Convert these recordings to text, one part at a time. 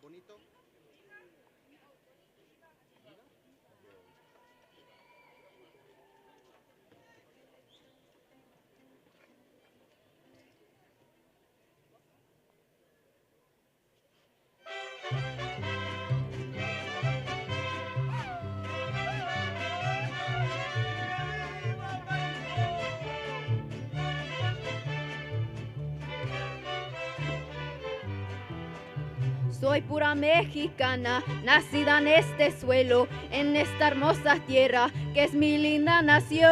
bonito. Soy pura mexicana, nacida en este suelo, en esta hermosa tierra que es mi linda nación.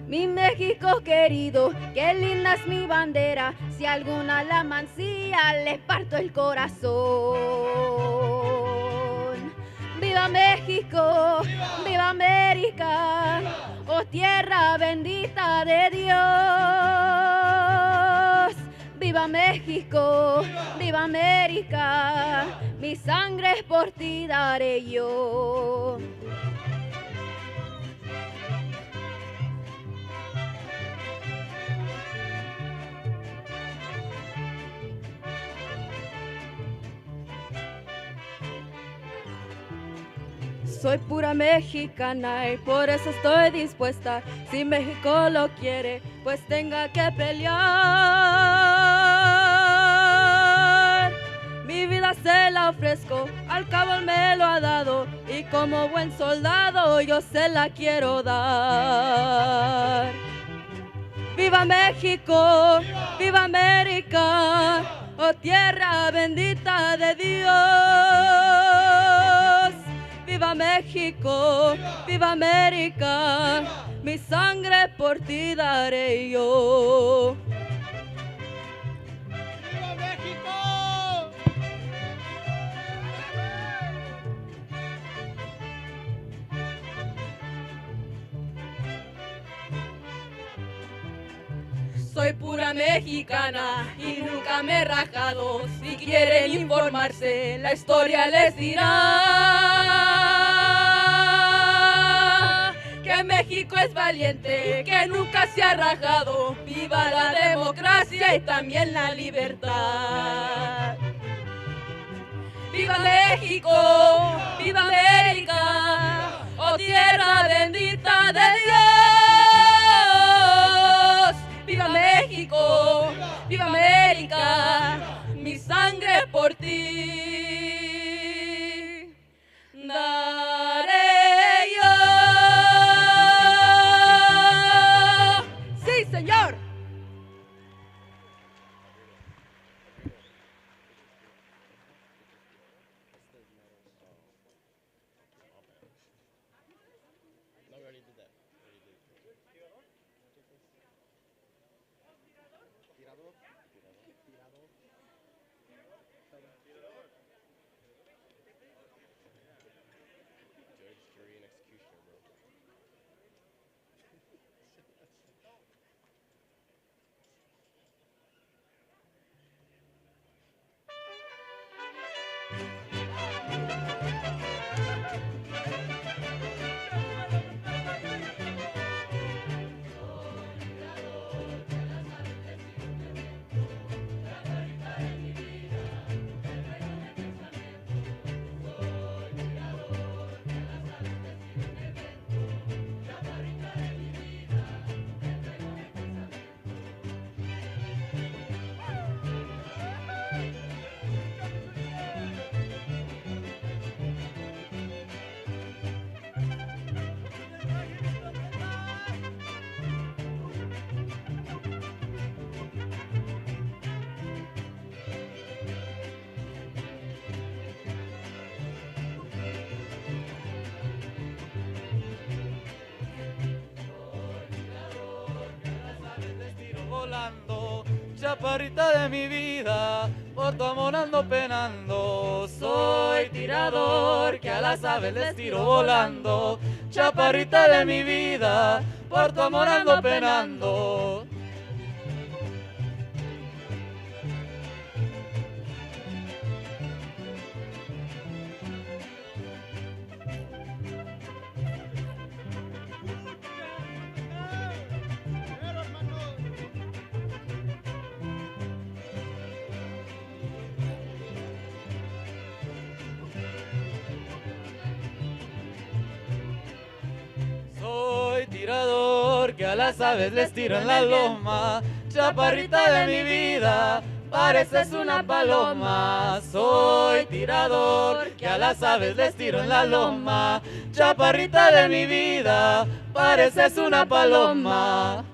Mi México querido, qué linda es mi bandera, si alguna la mancilla les parto el corazón. ¡Viva México! ¡Viva, viva América! ¡Viva! ¡Oh tierra bendita de Dios! ¡Viva México! ¡Viva, viva América! Mi sangre por ti daré yo. Soy pura mexicana y por eso estoy dispuesta. Si México lo quiere, pues tenga que pelear. Mi vida se la ofrezco, al cabo me lo ha dado. Y como buen soldado yo se la quiero dar. ¡Viva México! ¡Viva, viva América! ¡Viva! ¡Oh tierra bendita de Dios! ¡Viva México! ¡Viva, viva América! ¡Viva! Mi sangre por ti daré yo. ¡Viva México! Soy pura mexicana y nunca me he rajado. Si quieren informarse, la historia les dirá que México es valiente, que nunca se ha rajado. ¡Viva la democracia y también la libertad! ¡Viva México! ¡Viva América! ¡Oh tierra bendita de Dios! ¡Viva México! ¡Viva, viva América! ¡Viva! Mi sangre por ti daré yo. ¡Sí, señor! No, we already did that. Tirador. Tirador. Judge, jury, and executioner, bro. Chaparrita de mi vida, por tu amor ando penando. Soy tirador que a las aves les tiro volando. Chaparrita de mi vida, por tu amor ando penando. tirador que a las aves les tiro en la loma. Chaparrita de mi vida, pareces una paloma. Soy tirador que a las aves les tiro en la loma. Chaparrita de mi vida, pareces una paloma.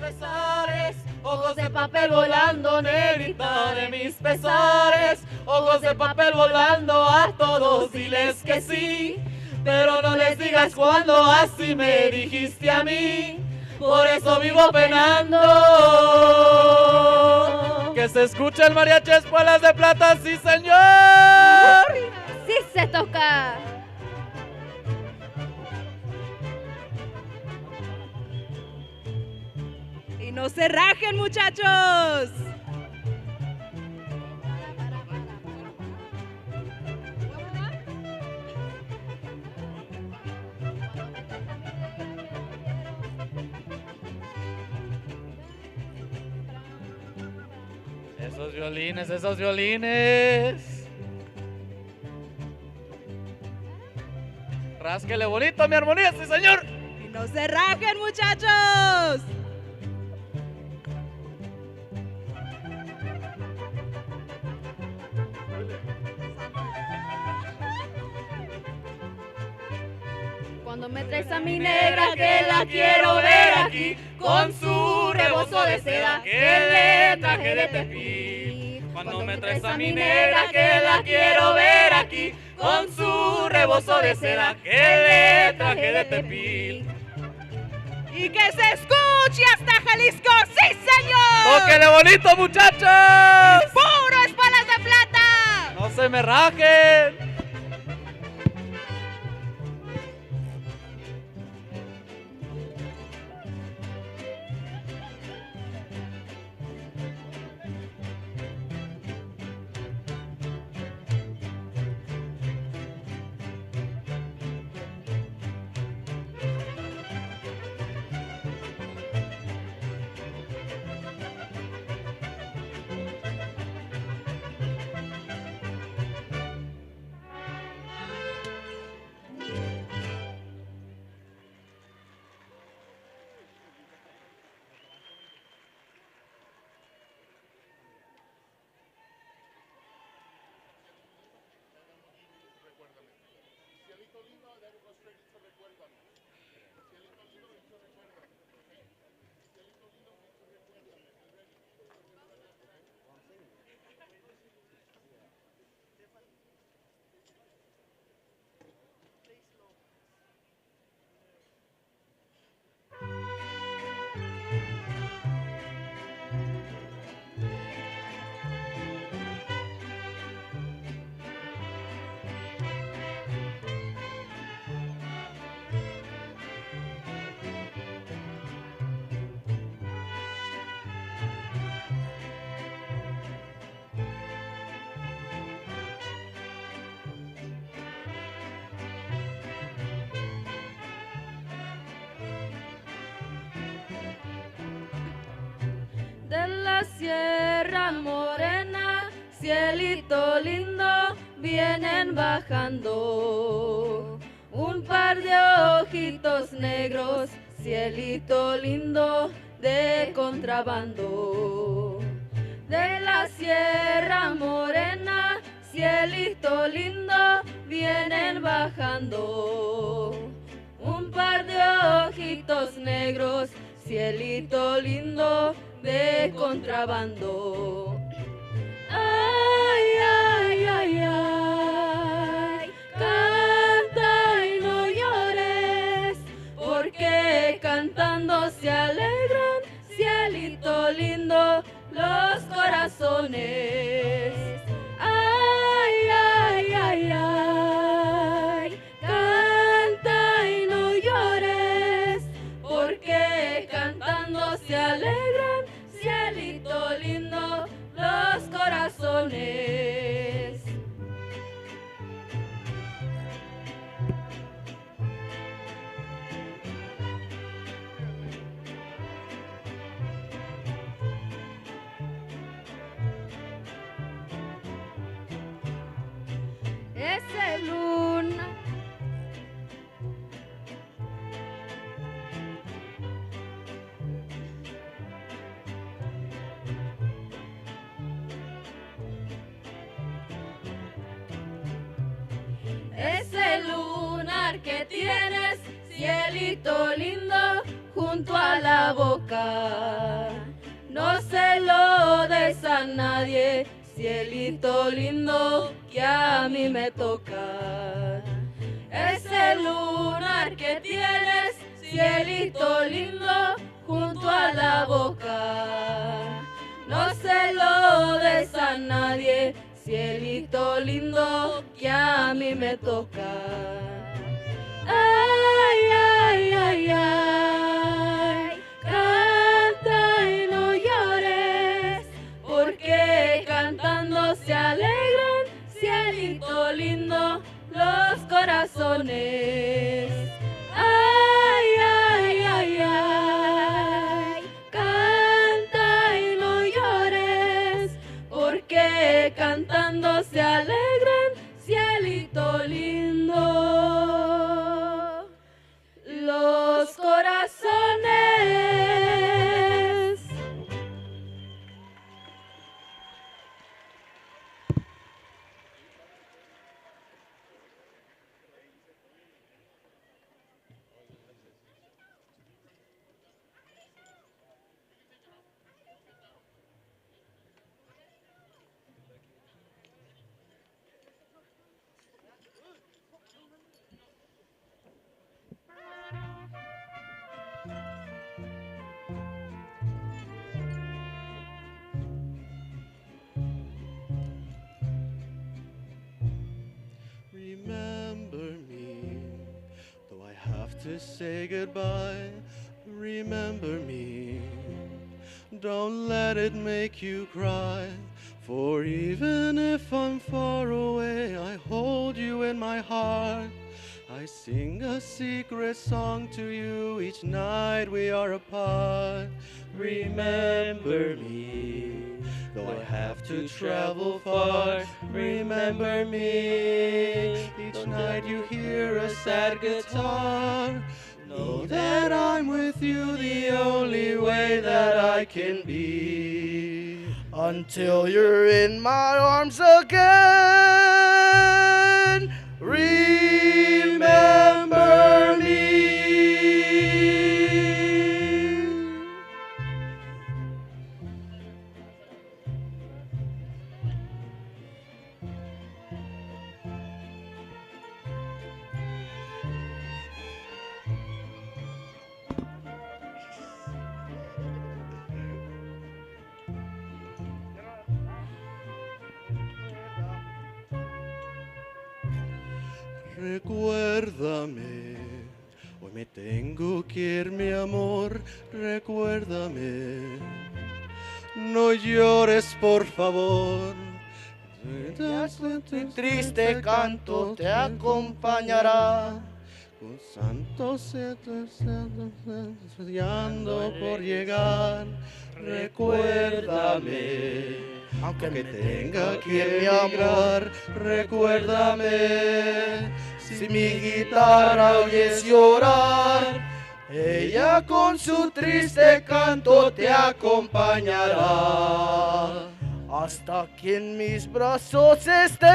pesares, ojos de papel volando, negrita de mis pesares, ojos de papel volando, a todos diles que sí, pero no les digas cuando así me dijiste a mí. Por eso vivo penando. Que se escuche el mariachi Espuelas de Plata, sí señor. Sí se toca. Y no se rajen, muchachos. Esos violines, esos violines. Rásquele bonito mi armonía, sí señor. Y no se rajen, muchachos. Cuando me traes a mi negra que la quiero ver aquí, con su rebozo de seda que le traje de Tepic. Cuando me traes a mi negra que la quiero ver aquí, con su rebozo de seda que le traje de Tepic. Y que se escuche hasta Jalisco, sí señor. ¡Tóquele bonito, muchachos! ¡Puro Espuelas de Plata! ¡No se me rajen! De la Sierra Morena, cielito lindo, vienen bajando un par de ojitos negros, cielito lindo de contrabando. De la Sierra Morena, cielito lindo, vienen bajando un par de ojitos negros, cielito lindo de contrabando. Ay, ay, ay, ay, canta y no llores, porque cantando se alegran, cielito lindo, los corazones. Ay, ay, ay, ay, canta y no llores, porque cantando se alegran, cielito lindo, los corazones. Ese luna ese lunar que tienes, cielito lindo, junto a la boca, no se lo des a nadie, cielito lindo, que a mí me toca. ese lunar que tienes, cielito lindo, junto a la boca. No se lo des a nadie, cielito lindo, que a mí me toca. Ay, ay, ay, ay, canta y no llores, porque cantando se alegran, cielito lindo, los corazones. Ay, ay, ay, ay, canta y no llores, porque cantando se alegran, cielito lindo, los corazones. Remember me, though I have to say goodbye. Remember me, don't let it make you cry. For even if I'm far away, I hold you in my heart. I sing a secret song to you each night we are apart. Remember me, though I have to travel far. Remember me, each night you hear a sad guitar. Know that I'm with you the only way that I can be, until you're in my arms again. Remember me. Recuérdame, hoy me tengo que ir, mi amor, recuérdame. No llores, por favor. Tu triste canto te acompañará. Con santos estudiando por llegar. Recuérdame, aunque me tenga que emigrar. Recuérdame, si mi guitarra oyes llorar, ella con su triste canto te acompañará, hasta que en mis brazos estés.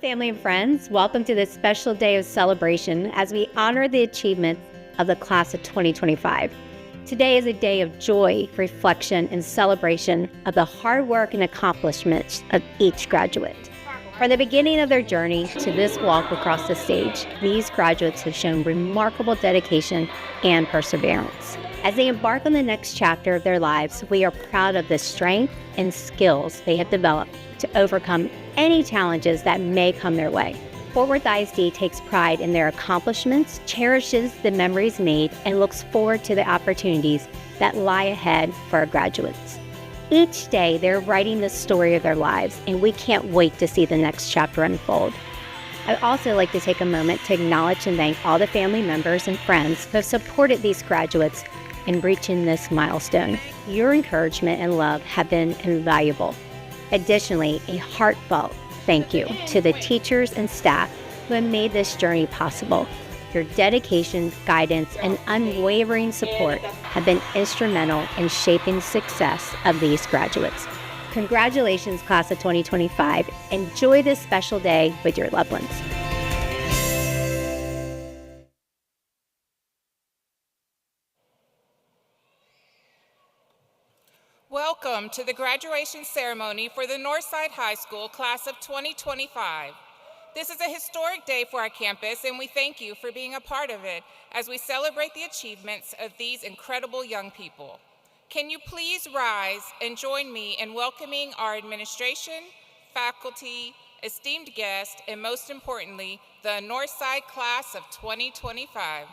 family and friends. Welcome to this special day of celebration as we honor the achievements of the class of 2025. Today is a day of joy, reflection, and celebration of the hard work and accomplishments of each graduate. From the beginning of their journey to this walk across the stage, these graduates have shown remarkable dedication and perseverance. As they embark on the next chapter of their lives, we are proud of the strength and skills they have developed to overcome any challenges that may come their way. Fort Worth ISD takes pride in their accomplishments, cherishes the memories made, and looks forward to the opportunities that lie ahead for our graduates. Each day, they're writing the story of their lives, and we can't wait to see the next chapter unfold. I'd also like to take a moment to acknowledge and thank all the family members and friends who have supported these graduates in reaching this milestone. Your encouragement and love have been invaluable. Additionally, a heartfelt thank you to the teachers and staff who have made this journey possible. Your dedication, guidance, and unwavering support have been instrumental in shaping the success of these graduates. Congratulations, class of 2025. Enjoy this special day with your loved ones. Welcome to the graduation ceremony for the Northside High School class of 2025. This is a historic day for our campus, and we thank you for being a part of it as we celebrate the achievements of these incredible young people. Can you please rise and join me in welcoming our administration, faculty, esteemed guests, and most importantly, the Northside class of 2025.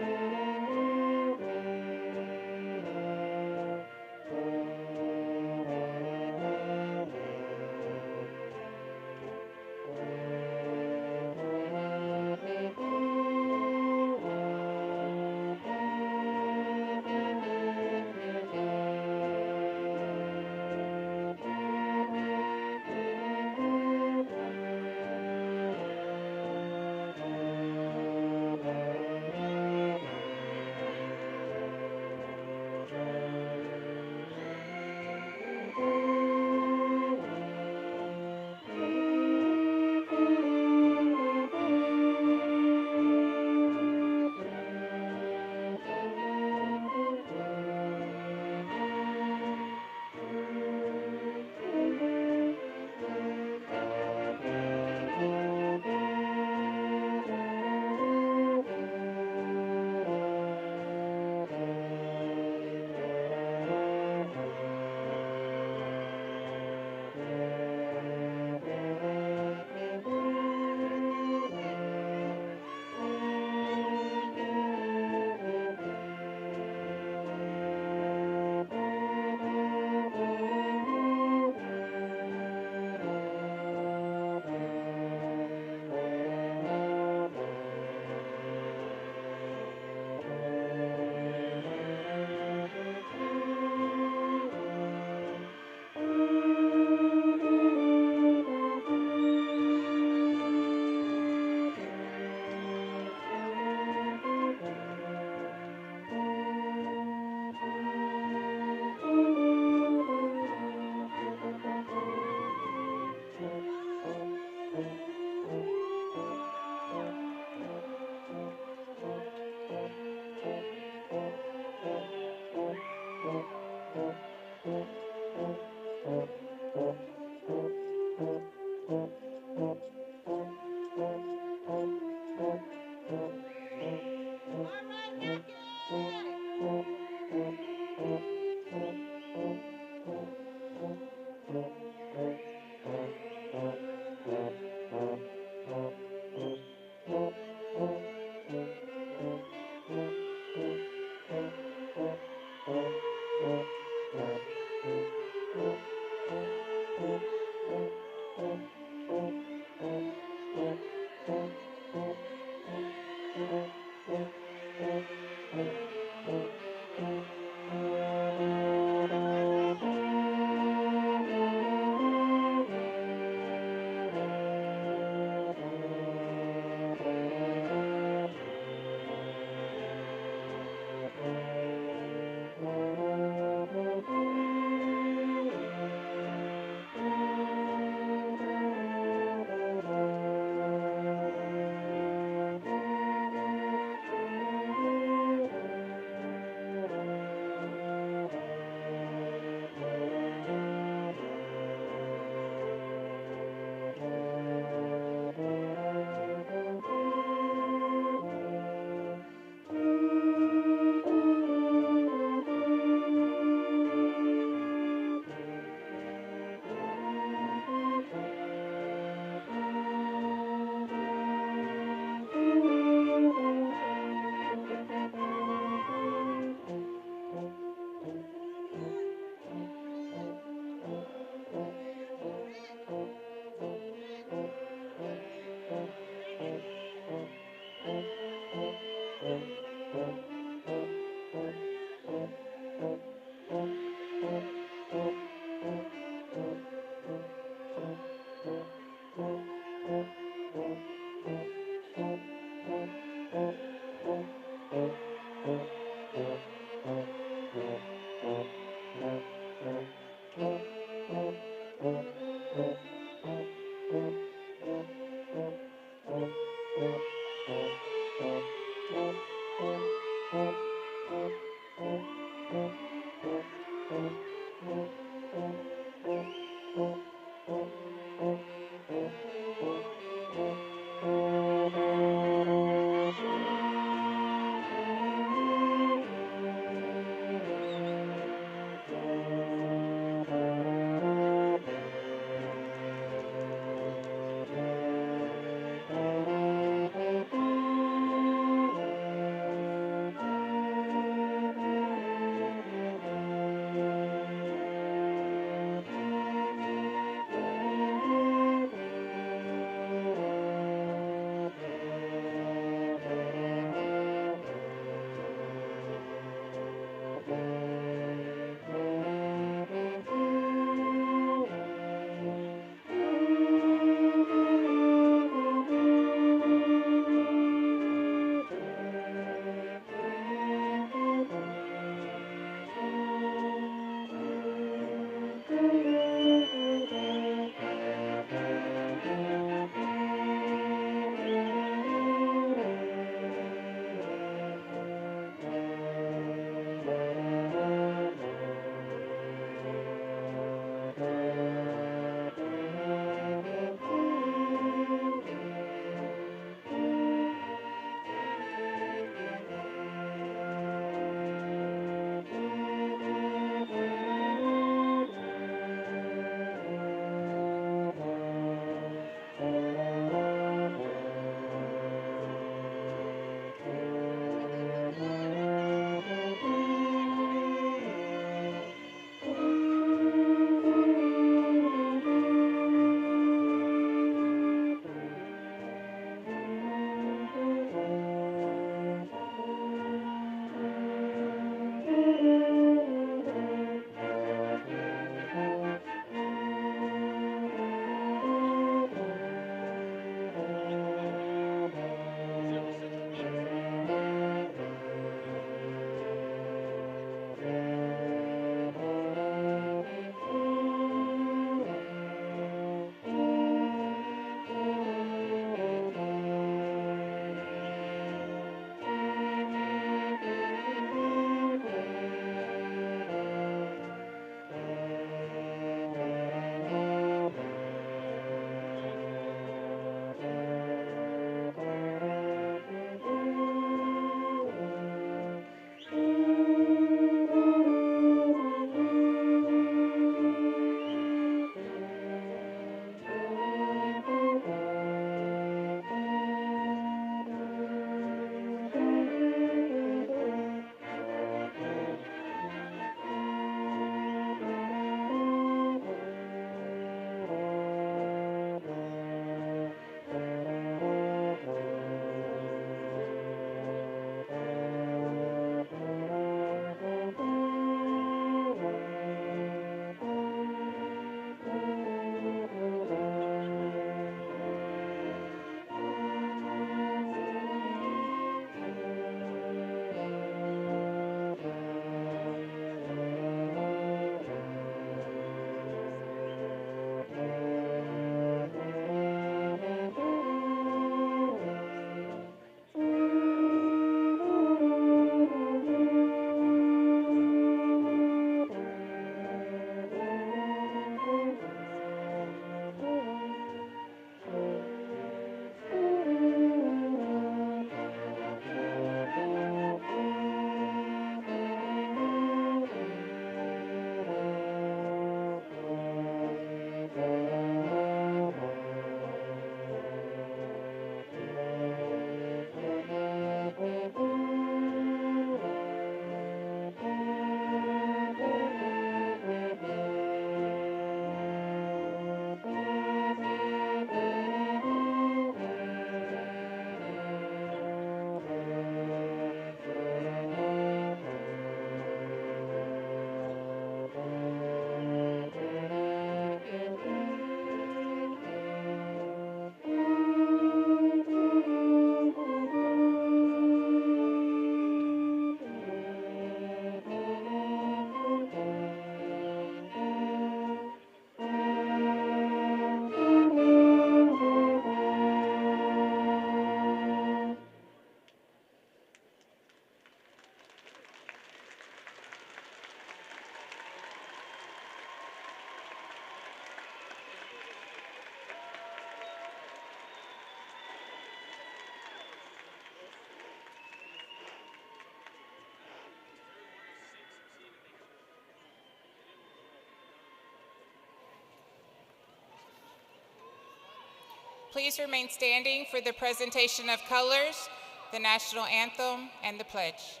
Please remain standing for the presentation of colors, the national anthem, and the pledge.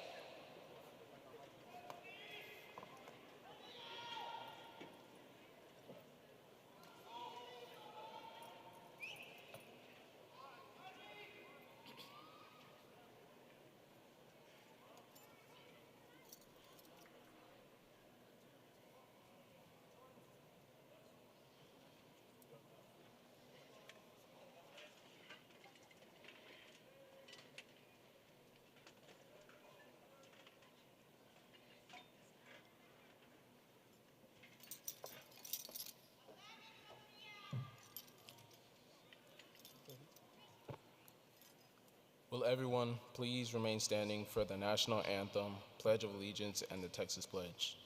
Will everyone please remain standing for the national anthem, Pledge of Allegiance, and the Texas Pledge?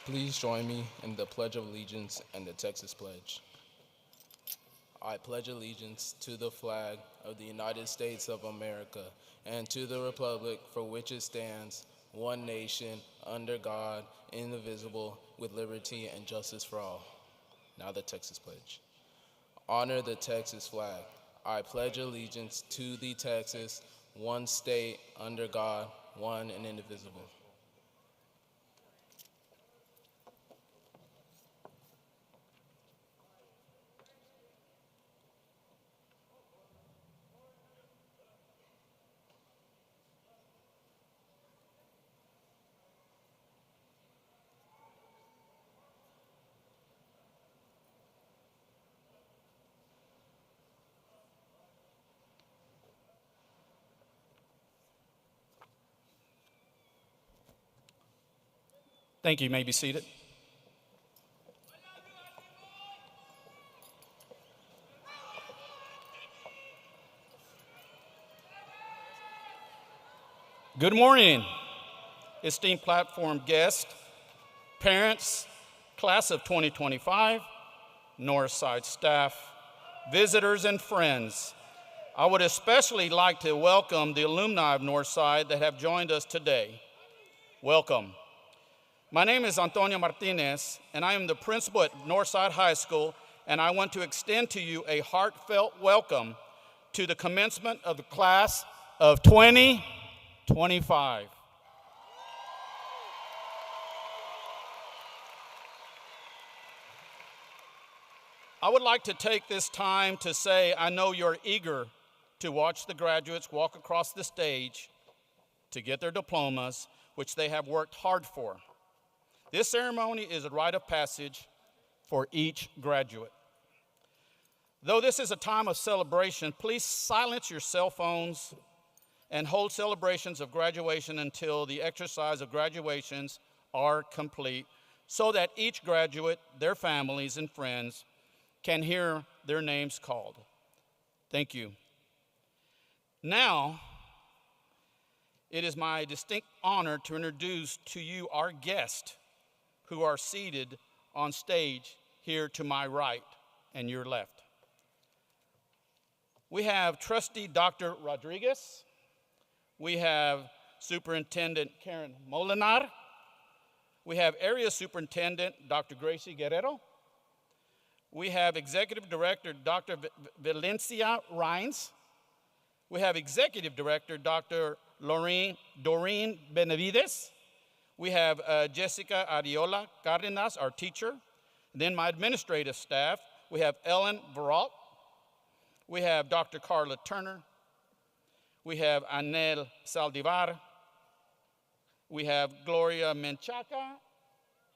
Please join me in the Pledge of Allegiance and the Texas Pledge. I pledge allegiance to the flag of the United States of America and to the republic for which it stands, one nation, under God, indivisible, with liberty and justice for all. Now the Texas Pledge. Honor the Texas flag. I pledge allegiance to the Texas, one state, under God, one and indivisible. Thank you. You may be seated. Good morning, esteemed platform guests, parents, class of 2025, Northside staff, visitors, and friends. I would especially like to welcome the alumni of Northside that have joined us today. Welcome. My name is Antonio Martinez, and I am the principal at Northside High School, and I want to extend to you a heartfelt welcome to the commencement of the class of 2025. I would like to take this time to say I know you're eager to watch the graduates walk across the stage to get their diplomas, which they have worked hard for. This ceremony is a rite of passage for each graduate. Though this is a time of celebration, please silence your cell phones and hold celebrations of graduation until the exercise of graduations are complete, so that each graduate, their families, and friends can hear their names called. Thank you. Now it is my distinct honor to introduce to you our guests who are seated on stage here to my right and your left. We have Trustee Dr. Rodriguez. We have Superintendent Karen Molinar. We have Area Superintendent Dr. Gracie Guerrero. We have Executive Director Dr. Valencia Rines. We have Executive Director Dr. Doreen Benavides. We have Jessica Ariola Cardenas, our teacher. And then my administrative staff, we have Ellen Veralt. We have Dr. Carla Turner. We have Anel Saldivar. We have Gloria Menchaca.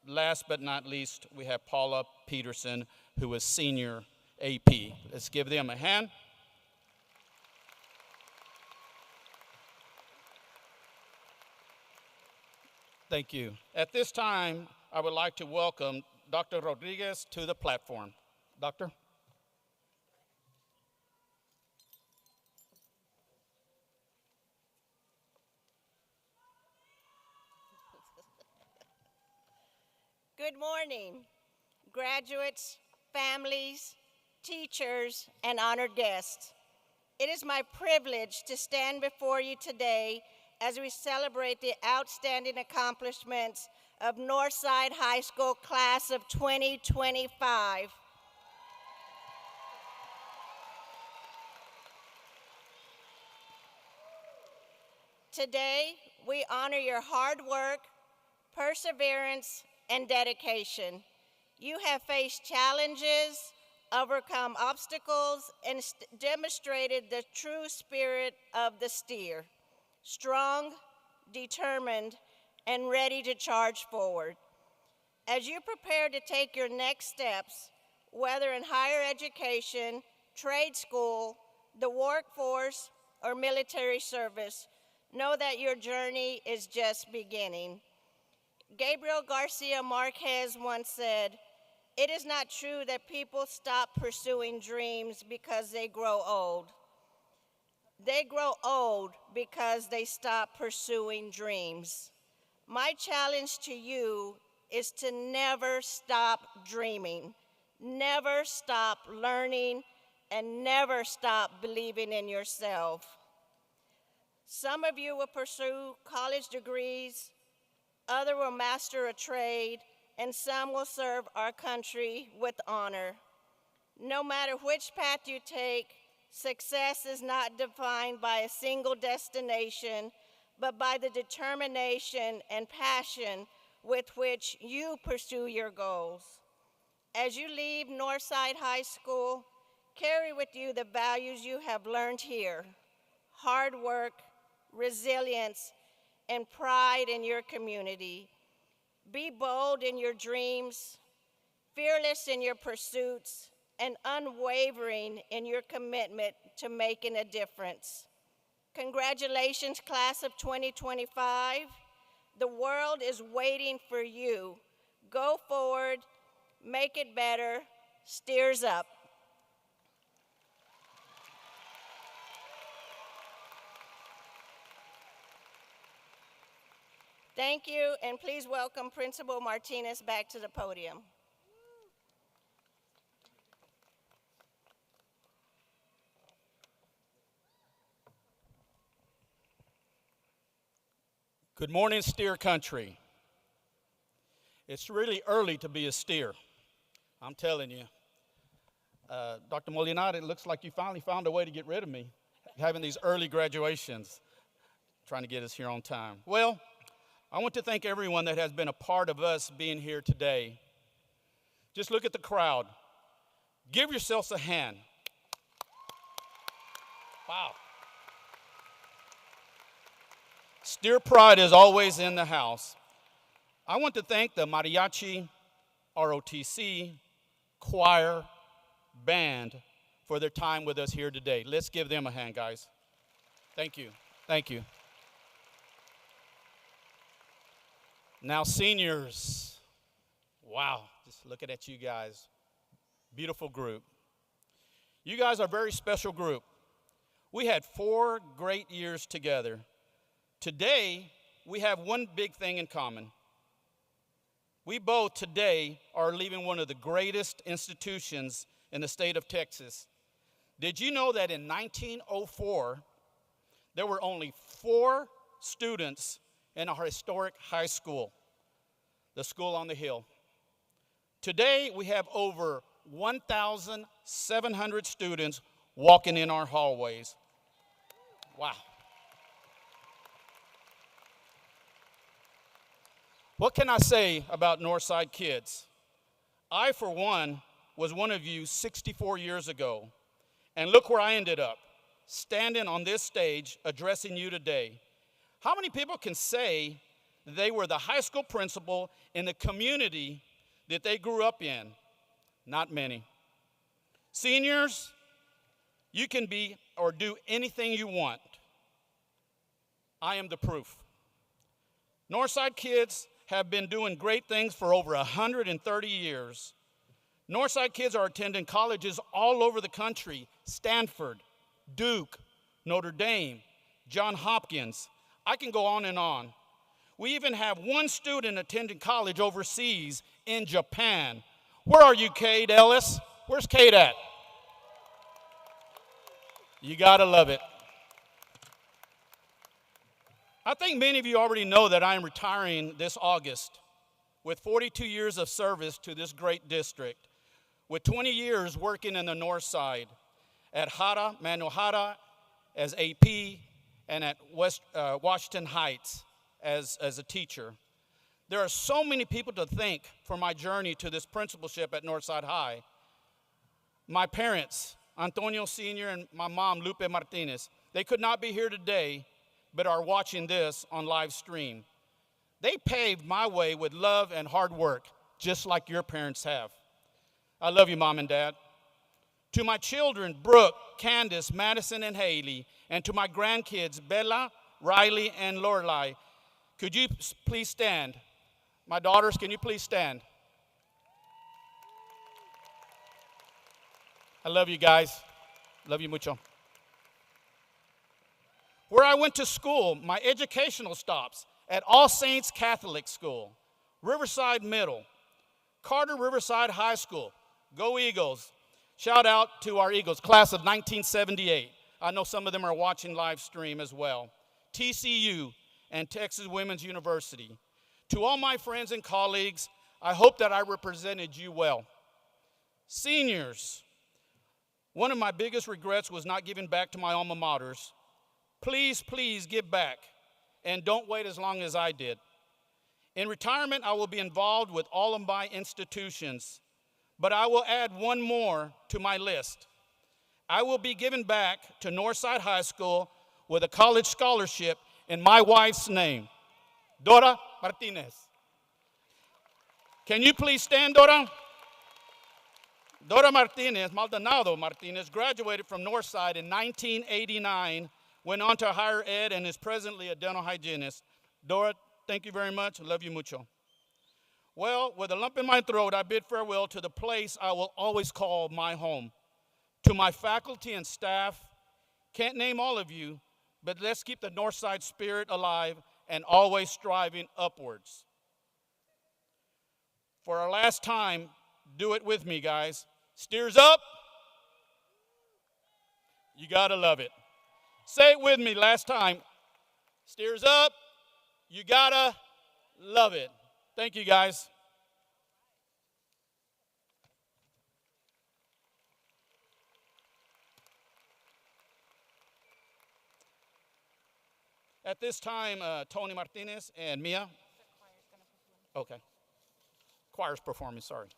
Last but not least, we have Paula Peterson, who is Senior AP. Let's give them a hand. Thank you. At this time, I would like to welcome Dr. Rodriguez to the platform. Doctor? Good morning, graduates, families, teachers, and honored guests. It is my privilege to stand before you today as we celebrate the outstanding accomplishments of Northside High School class of 2025. Today, we honor your hard work, perseverance, and dedication. You have faced challenges, overcome obstacles, and demonstrated the true spirit of the steer. Strong, determined, and ready to charge forward. As you prepare to take your next steps, whether in higher education, trade school, the workforce, or military service, know that your journey is just beginning. Gabriel Garcia Marquez once said, "It is not true that people stop pursuing dreams because they grow old. They grow old because they stop pursuing dreams." My challenge to you is to never stop dreaming, never stop learning, and never stop believing in yourself. Some of you will pursue college degrees, others will master a trade, and some will serve our country with honor. No matter which path you take, success is not defined by a single destination, but by the determination and passion with which you pursue your goals. As you leave Northside High School, carry with you the values you have learned here: hard work, resilience, and pride in your community. Be bold in your dreams, fearless in your pursuits, and unwavering in your commitment to making a difference. Congratulations, class of 2025. The world is waiting for you. Go forward, make it better, steers up. Thank you, and please welcome Principal Martinez back to the podium. Good morning, steer country. It's really early to be a steer, I'm telling you. Dr. Molinar, it looks like you finally found a way to get rid of me, having these early graduations, trying to get us here on time. Well, I want to thank everyone that has been a part of us being here today. Just look at the crowd. Give yourselves a hand. Wow. Steer pride is always in the house. I want to thank the mariachi, ROTC, choir, band for their time with us here today. Let's give them a hand, guys. Thank you. Thank you. Now, seniors, wow, just looking at you guys. Beautiful group. You guys are a very special group. We had 4 great years together. Today, we have one big thing in common. We both today are leaving one of the greatest institutions in the state of Texas. Did you know that in 1904, there were only 4 students in our historic high school, the school on the hill? Today, we have over 1,700 students walking in our hallways. Wow. What can I say about Northside kids? I, for one, was one of you 64 years ago, and look where I ended up, standing on this stage addressing you today. How many people can say they were the high school principal in the community that they grew up in? Not many. Seniors, you can be or do anything you want. I am the proof. Northside kids have been doing great things for over 130 years. Northside kids are attending colleges all over the country: Stanford, Duke, Notre Dame, Johns Hopkins. I can go on and on. We even have one student attending college overseas in Japan. Where are you, Cade Ellis? Where's Cade at? You gotta love it. I think many of you already know that I am retiring this August with 42 years of service to this great district, with 20 years working in the North Side at Manuel Jara as AP, and at Washington Heights as a teacher. There are so many people to thank for my journey to this principalship at Northside High. My parents, Antonio Sr. and my mom, Lupe Martinez, they could not be here today, but are watching this on live stream. They paved my way with love and hard work, just like your parents have. I love you, Mom and Dad. To my children, Brooke, Candace, Madison, and Haley, and to my grandkids, Bella, Riley, and Lorelai, could you please stand? My daughters, can you please stand? I love you guys. Love you mucho. Where I went to school, my educational stops at All Saints Catholic School, Riverside Middle, Carter Riverside High School. Go Eagles. Shout out to our Eagles, class of 1978. I know some of them are watching live stream as well. TCU and Texas Women's University. To all my friends and colleagues, I hope that I represented you well. Seniors, one of my biggest regrets was not giving back to my alma maters. Please, please give back, and don't wait as long as I did. In retirement, I will be involved with all of my institutions, but I will add one more to my list. I will be giving back to Northside High School with a college scholarship in my wife's name, Dora Martinez. Can you please stand, Dora? Dora Martinez, Maldonado Martinez, graduated from Northside in 1989, went on to higher ed, and is presently a dental hygienist. Dora, thank you very much. Love you mucho. Well, with a lump in my throat, I bid farewell to the place I will always call my home. To my faculty and staff, can't name all of you, but let's keep the Northside spirit alive and always striving upwards. For our last time, do it with me, guys. Steers up. You gotta love it. Say it with me last time. Steers up. You gotta love it. Thank you, guys. At this time, Tony Martinez and Mia. Okay. Choir's performing, sorry.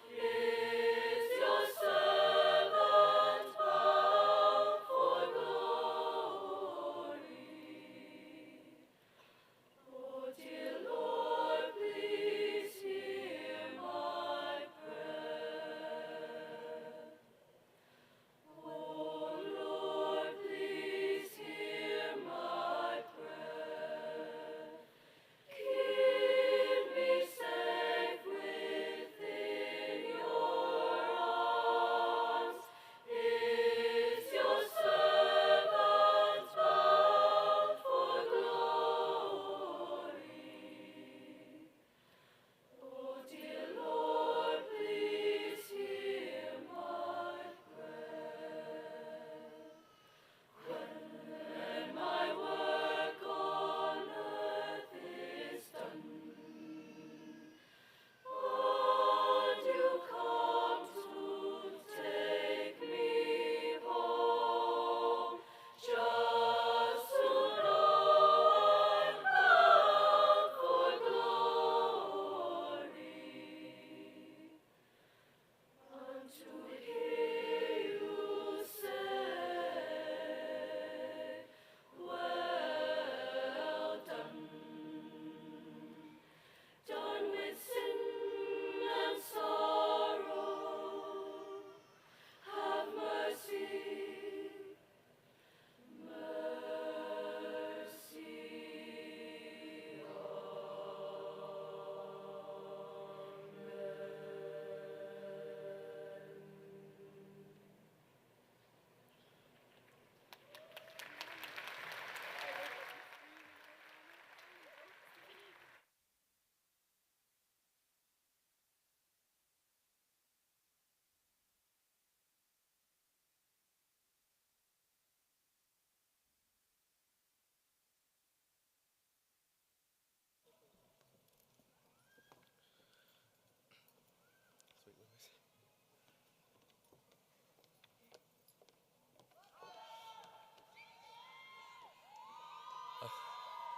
Is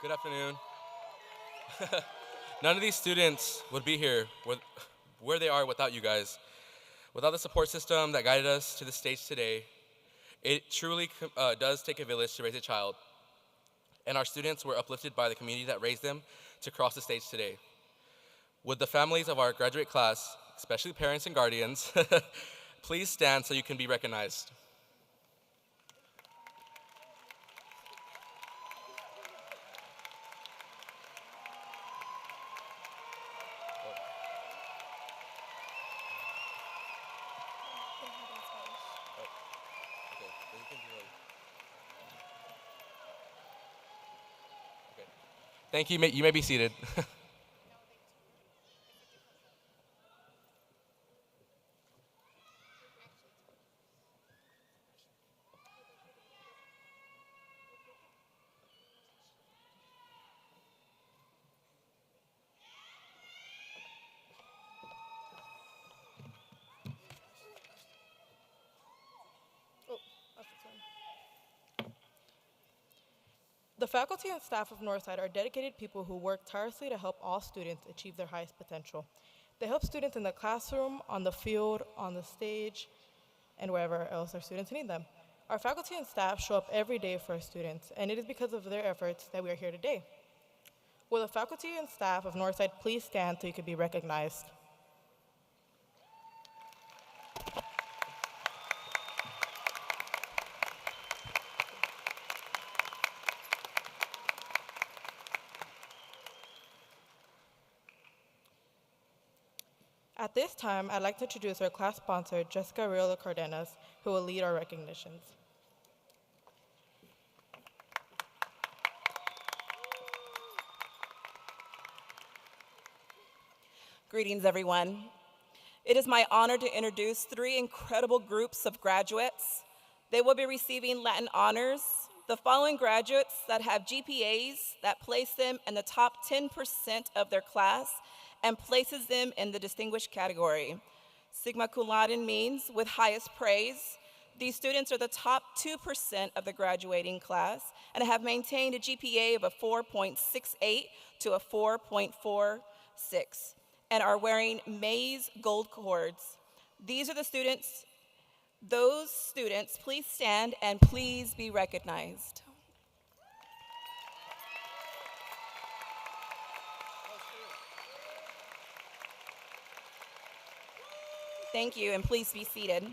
Good afternoon. None of these students would be here where they are without you guys. Without the support system that guided us to the stage today, it truly does take a village to raise a child. And our students were uplifted by the community that raised them to cross the stage today. Would the families of our graduate class, especially parents and guardians, please stand so you can be recognized. Thank you. You may be seated. The faculty and staff of Northside are dedicated people who work tirelessly to help all students achieve their highest potential. They help students in the classroom, on the field, on the stage, and wherever else our students need them. Our faculty and staff show up every day for our students, and it is because of their efforts that we are here today. Will the faculty and staff of Northside please stand so you can be recognized? At this time, I'd like to introduce our class sponsor, Jessica Arreola Cardenas, who will lead our recognitions. Greetings, everyone. It is my honor to introduce three incredible groups of graduates. They will be receiving Latin honors. The following graduates that have GPAs that place them in the top 10% of their class and places them in the distinguished category. Sigma cum laude means with highest praise. These students are the top 2% of the graduating class and have maintained a GPA of a 4.68 to a 4.46 and are wearing maize gold cords. These are the students. Those students, please stand and please be recognized. Thank you, and please be seated.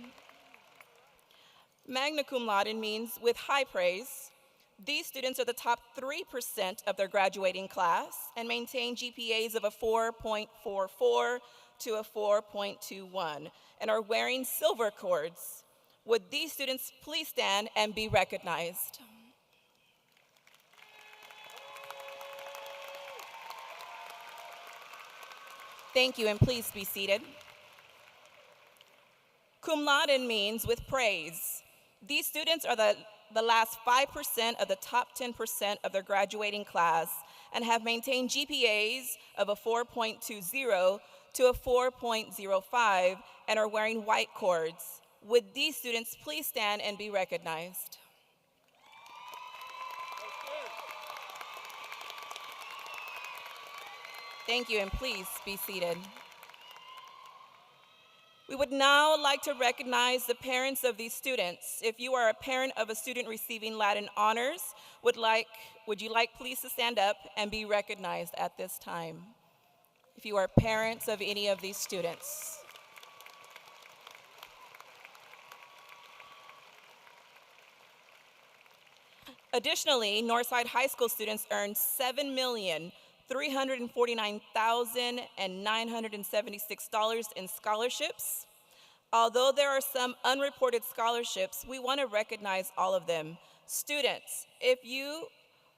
Magna cum laude means with high praise. These students are the top 3% of their graduating class and maintain GPAs of a 4.44 to a 4.21 and are wearing silver cords. Would these students please stand and be recognized? Thank you, and please be seated. Cum laude means with praise. These students are the last 5% of the top 10% of their graduating class and have maintained GPAs of a 4.20 to a 4.05 and are wearing white cords. Would these students please stand and be recognized? Thank you, and please be seated. We would now like to recognize the parents of these students. If you are a parent of a student receiving Latin honors, would you like please to stand up and be recognized at this time? If you are parents of any of these students. Additionally, Northside High School students earned $7,349,976 in scholarships. Although there are some unreported scholarships, we want to recognize all of them. Students, if you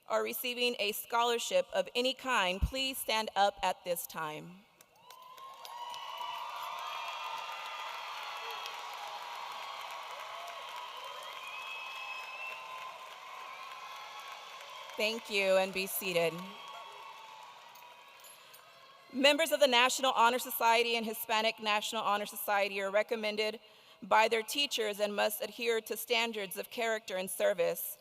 are receiving a scholarship of any kind, please stand up at this time. Thank you, and be seated. Members of the National Honor Society and Hispanic National Honor Society are recommended by their teachers and must adhere to standards of character and service.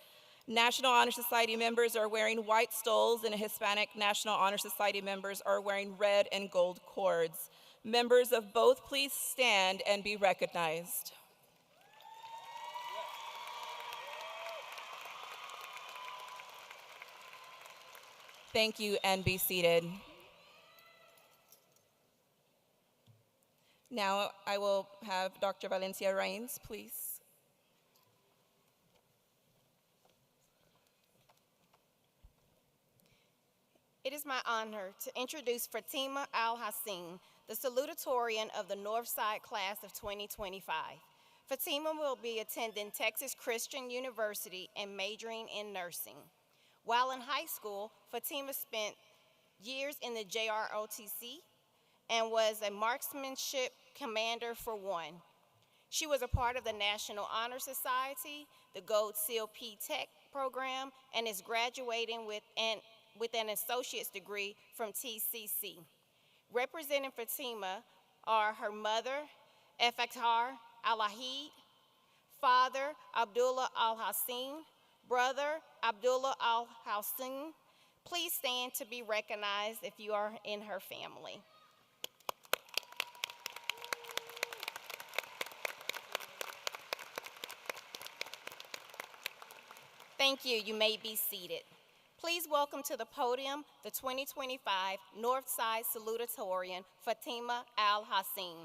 National Honor Society members are wearing white stoles, and Hispanic National Honor Society members are wearing red and gold cords. Members of both, please stand and be recognized. Thank you, and be seated. Now I will have Dr. Valencia Reins, please. It is my honor to introduce Fatima Al-Hassin, the salutatorian of the Northside class of 2025. Fatima will be attending Texas Christian University and majoring in nursing. While in high school, Fatima spent years in the JROTC and was a marksmanship commander for one. She was a part of the National Honor Society, the Gold Seal P-Tech program, and is graduating with an associate's degree from TCC. Representing Fatima are her mother, Efakhar Al-Ahid, father, Abdullah Al-Hassin, brother, Abdullah Al-Hassin. Please stand to be recognized if you are in her family. Thank you. You may be seated. Please welcome to the podium the 2025 Northside Salutatorian, Fatima Al-Hassin.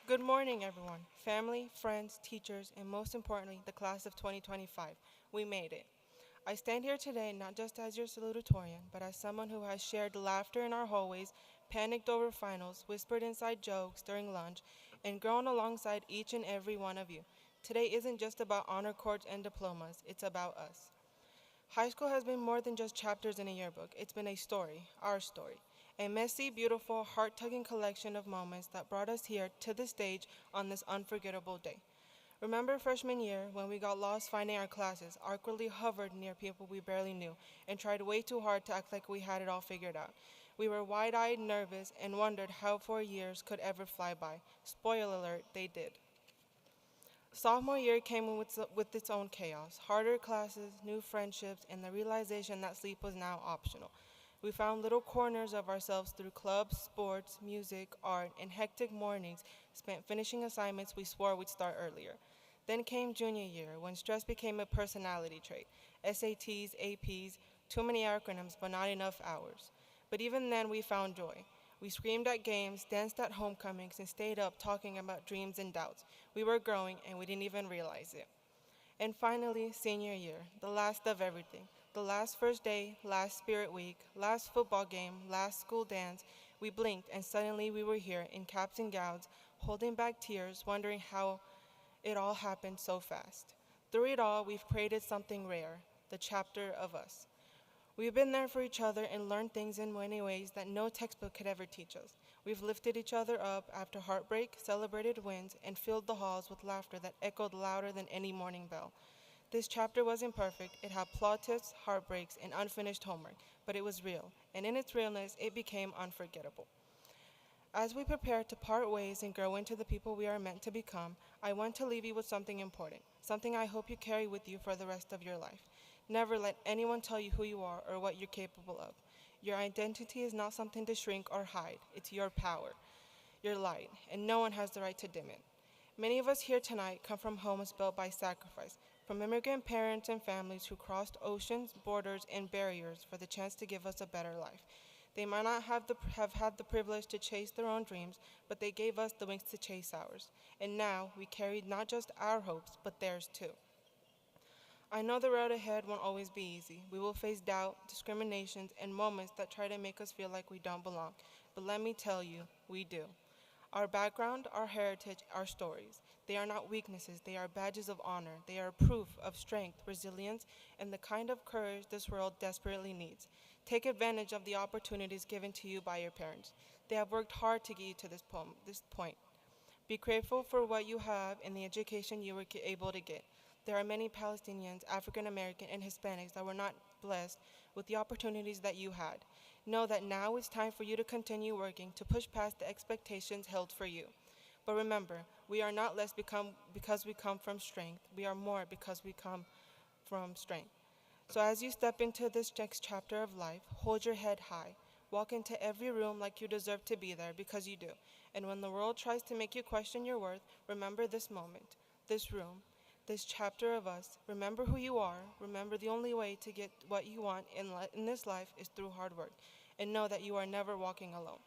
Good morning, everyone. Family, friends, teachers, and most importantly, the class of 2025. We made it. I stand here today not just as your salutatorian, but as someone who has shared laughter in our hallways, panicked over finals, whispered inside jokes during lunch, and grown alongside each and every one of you. Today isn't just about honor cords and diplomas, it's about us. High school has been more than just chapters in a yearbook. It's been a story, our story. A messy, beautiful, heart-tugging collection of moments that brought us here to the stage on this unforgettable day. Remember freshman year when we got lost finding our classes, awkwardly hovered near people we barely knew, and tried way too hard to act like we had it all figured out. We were wide-eyed, nervous, and wondered how 4 years could ever fly by. Spoiler alert, they did. Sophomore year came with its own chaos, harder classes, new friendships, and the realization that sleep was now optional. We found little corners of ourselves through clubs, sports, music, art, and hectic mornings spent finishing assignments we swore we'd start earlier. Then came junior year, when stress became a personality trait. SATs, APs, too many acronyms, but not enough hours. But even then, we found joy. We screamed at games, danced at homecomings, and stayed up talking about dreams and doubts. We were growing, and we didn't even realize it. And finally, senior year, the last of everything. The last first day, last spirit week, last football game, last school dance. We blinked, and suddenly we were here in caps and gowns, holding back tears, wondering how it all happened so fast. Through it all, we've created something rare, the chapter of us. We've been there for each other and learned things in many ways that no textbook could ever teach us. We've lifted each other up after heartbreak, celebrated wins, and filled the halls with laughter that echoed louder than any morning bell. This chapter wasn't perfect. It had plot twists, heartbreaks, and unfinished homework, but it was real, and in its realness, it became unforgettable. As we prepare to part ways and grow into the people we are meant to become, I want to leave you with something important, something I hope you carry with you for the rest of your life. Never let anyone tell you who you are or what you're capable of. Your identity is not something to shrink or hide. It's your power, your light, and no one has the right to dim it. Many of us here tonight come from homes built by sacrifice, from immigrant parents and families who crossed oceans, borders, and barriers for the chance to give us a better life. They might not have had the privilege to chase their own dreams, but they gave us the wings to chase ours. And now we carry not just our hopes, but theirs too. I know the road ahead won't always be easy. We will face doubt, discriminations, and moments that try to make us feel like we don't belong. But let me tell you, we do. Our background, our heritage, our stories. They are not weaknesses, they are badges of honor. They are proof of strength, resilience, and the kind of courage this world desperately needs. Take advantage of the opportunities given to you by your parents. They have worked hard to get you to this point. Be grateful for what you have and the education you were able to get. There are many Palestinians, African American, and Hispanics that were not blessed with the opportunities that you had. Know that now it's time for you to continue working to push past the expectations held for you. But remember, we are not less because we come from strength. We are more because we come from strength. So as you step into this next chapter of life, hold your head high. Walk into every room like you deserve to be there, because you do. And when the world tries to make you question your worth, remember this moment, this room, this chapter of us. Remember who you are. Remember the only way to get what you want in this life is through hard work. And know that you are never walking alone.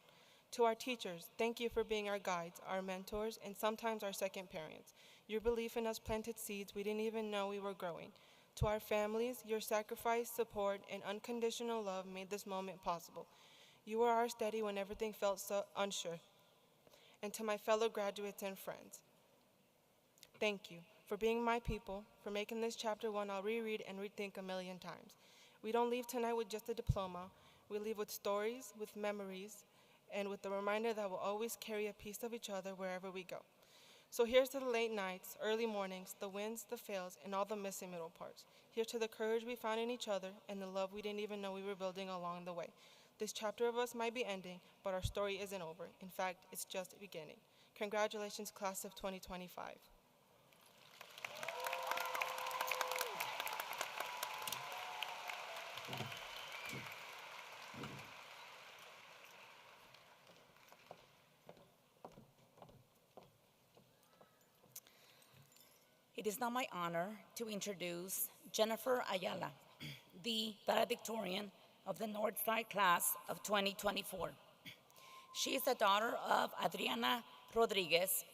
To our teachers, thank you for being our guides, our mentors, and sometimes our second parents. Your belief in us planted seeds we didn't even know we were growing. To our families, your sacrifice, support, and unconditional love made this moment possible. You were our steady when everything felt so unsure. And to my fellow graduates and friends, thank you for being my people, for making this chapter one I'll reread and rethink a million times. We don't leave tonight with just a diploma. We leave with stories, with memories, and with the reminder that we'll always carry a piece of each other wherever we go. So here's to the late nights, early mornings, the wins, the fails, and all the missing middle parts. Here's to the courage we found in each other and the love we didn't even know we were building along the way. This chapter of us might be ending, but our story isn't over. In fact, it's just beginning. Congratulations, class of 2025. It is now my honor to introduce Jennifer Ayala, the valedictorian of the Northside class of 2024. She is the daughter of Adriana Rodriguez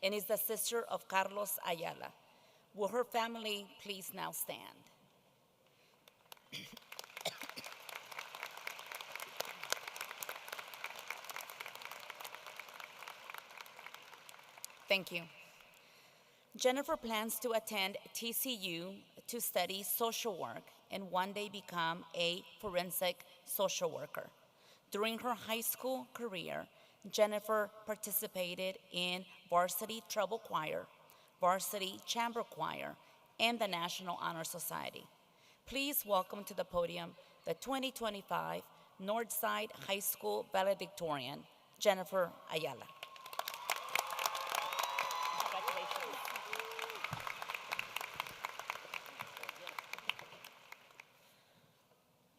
and is the sister of Carlos Ayala. Will her family please now stand? Thank you. Jennifer plans to attend TCU to study social work and one day become a forensic social worker. During her high school career, Jennifer participated in varsity treble choir, varsity chamber choir, and the National Honor Society. Please welcome to the podium the 2025 Northside High School valedictorian, Jennifer Ayala.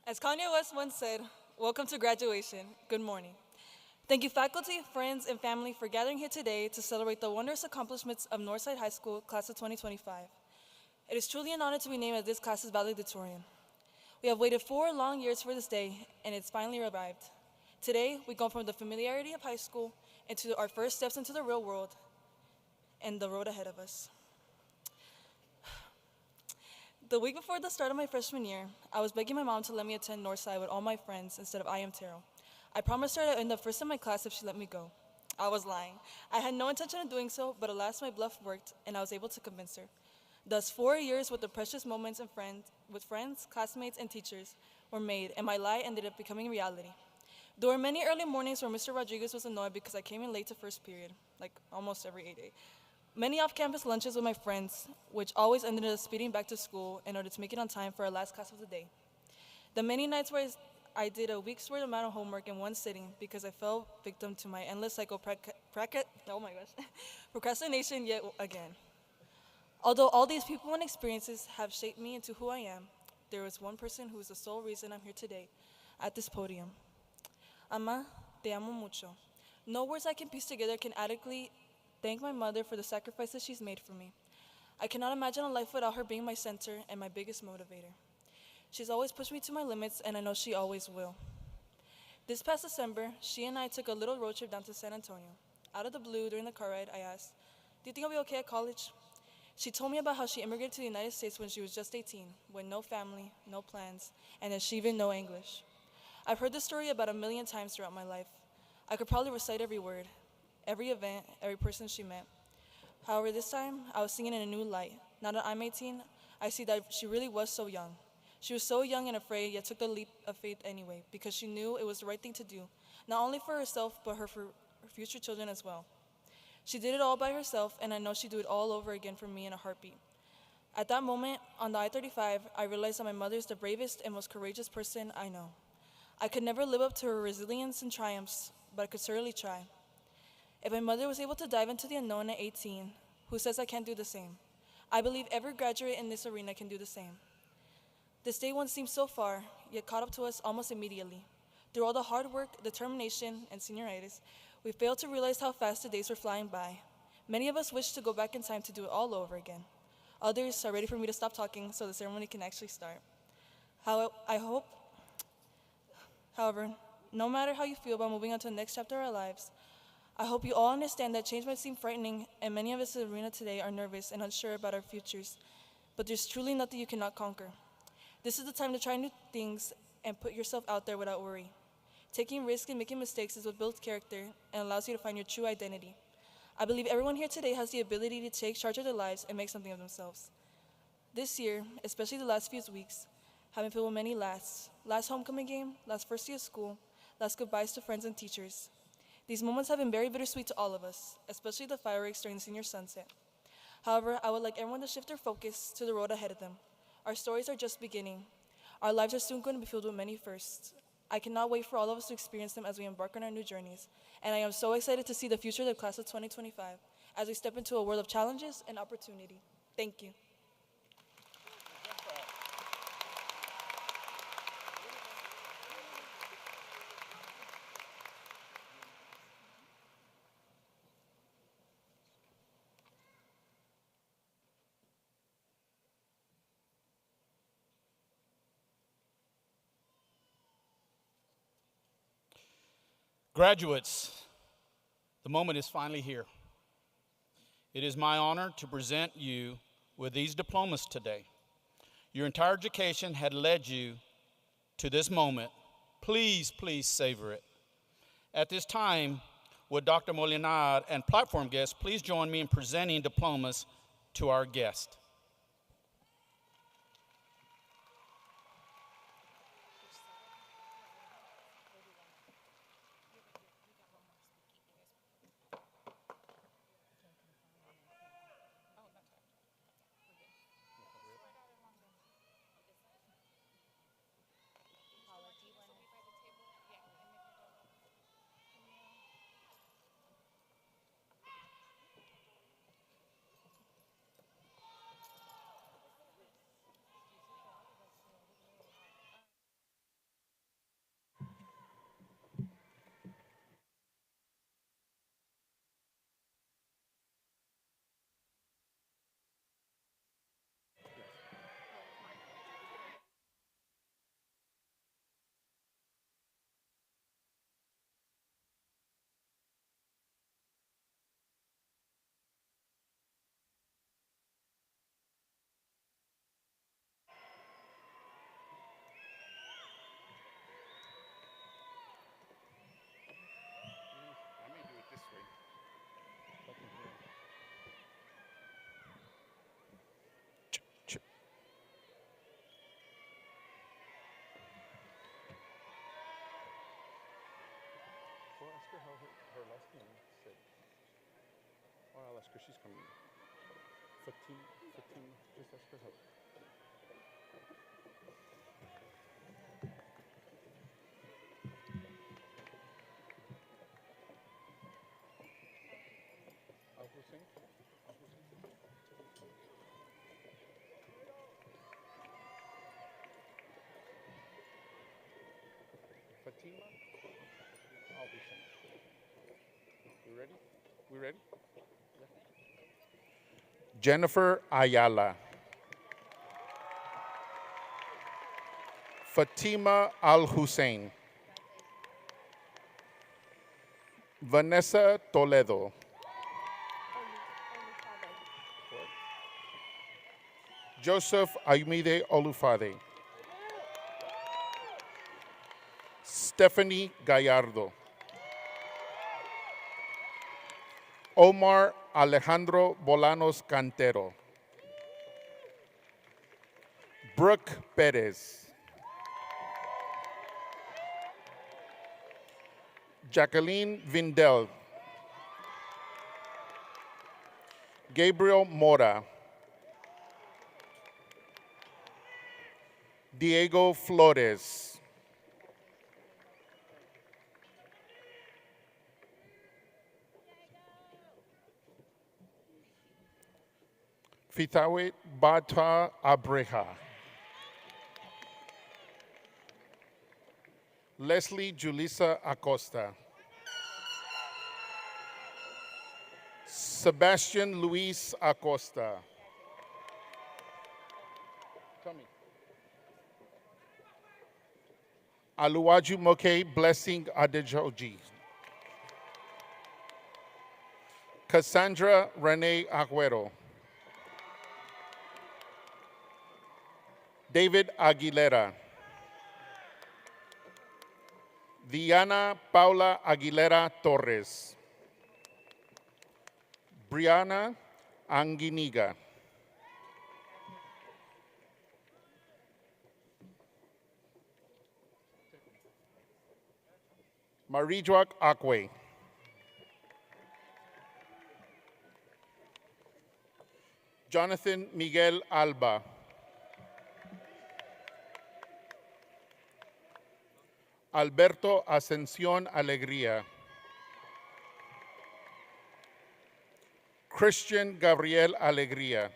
As Kanye West once said, welcome to graduation. Good morning. Thank you, faculty, friends, and family for gathering here today to celebrate the wondrous accomplishments of Northside High School, class of 2025. It is truly an honor to be named as this class's valedictorian. We have waited 4 long years for this day, and it's finally arrived. Today, we go from the familiarity of high school into our first steps into the real world and the road ahead of us. The week before the start of my freshman year, I was begging my mom to let me attend Northside with all my friends instead of I Am Terrell. I promised her I'd end up first in my class if she let me go. I was lying. I had no intention of doing so, but alas, my bluff worked, and I was able to convince her. Thus, 4 years with the precious moments with friends, classmates, and teachers were made, and my lie ended up becoming reality. There were many early mornings where Mr. Rodriguez was annoyed because I came in late to first period, like almost every 8A. Many off-campus lunches with my friends, which always ended up speeding back to school in order to make it on time for our last class of the day. The many nights where I did a week's worth amount of homework in one sitting because I fell victim to my endless procrastination yet again. Although all these people and experiences have shaped me into who I am, there is one person who is the sole reason I'm here today at this podium. Alma, te amo mucho. No words I can piece together can adequately thank my mother for the sacrifices she's made for me. I cannot imagine a life without her being my center and my biggest motivator. She's always pushed me to my limits, and I know she always will. This past December, she and I took a little road trip down to San Antonio. Out of the blue, during the car ride, I asked, "Do you think I'll be okay at college?" She told me about how she immigrated to the United States when she was just 18, with no family, no plans, and that she even knew English. I've heard this story about 1,000,000 times throughout my life. I could probably recite every word, every event, every person she met. However, this time, I was seeing it in a new light. Now that I'm 18, I see that she really was so young. She was so young and afraid, yet took the leap of faith anyway, because she knew it was the right thing to do, not only for herself, but for her future children as well. She did it all by herself, and I know she'd do it all over again for me in a heartbeat. At that moment, on the I-35, I realized that my mother is the bravest and most courageous person I know. I could never live up to her resilience and triumphs, but I could certainly try. If my mother was able to dive into the unknown at 18, who says I can't do the same? I believe every graduate in this arena can do the same. This day once seemed so far, yet caught up to us almost immediately. Through all the hard work, determination, and senioritis, we failed to realize how fast the days were flying by. Many of us wish to go back in time to do it all over again. Others are ready for me to stop talking so the ceremony can actually start. However, no matter how you feel about moving on to the next chapter of our lives, I hope you all understand that change might seem frightening, and many of us in the arena today are nervous and unsure about our futures, but there's truly nothing you cannot conquer. This is the time to try new things and put yourself out there without worry. Taking risks and making mistakes is what builds character and allows you to find your true identity. I believe everyone here today has the ability to take charge of their lives and make something of themselves. This year, especially the last few weeks, have been filled with many lasts. Last homecoming game, last first day of school, last goodbyes to friends and teachers. These moments have been very bittersweet to all of us, especially the fireworks during the senior sunset. However, I would like everyone to shift their focus to the road ahead of them. Our stories are just beginning. Our lives are soon going to be filled with many firsts. I cannot wait for all of us to experience them as we embark on our new journeys, and I am so excited to see the future of the class of 2025 as we step into a world of challenges and opportunity. Thank you. Graduates, the moment is finally here. It is my honor to present you with these diplomas today. Your entire education had led you to this moment. Please, please savor it. At this time, would Dr. Molinar and platform guests please join me in presenting diplomas to our guest. Her last name said, oh, I'll ask her, she's coming. Fatima, just ask her how. Al-Hussein? Fatima Al-Hussein. We ready? We ready? Yeah. Jennifer Ayala. Fatima Al-Hussein. Vanessa Toledo. Joseph Aymide Olufade. Stephanie Gallardo. Omar Alejandro Bolanos Cantero. Brooke Perez. Jacqueline Vindel. Gabriel Mora. Diego Flores. Fitawit Bata Abreja. Leslie Julissa Acosta. Sebastian Luis Acosta. Aluwaju Moke Blessing Adejoji. Cassandra Renee Aguero. David Aguilera. Diana Paula Aguilera Torres. Brianna Anguiniga. Marijuak Akwe. Jonathan Miguel Alba. Alberto Ascensión Alegría. Christian Gabriel Alegría.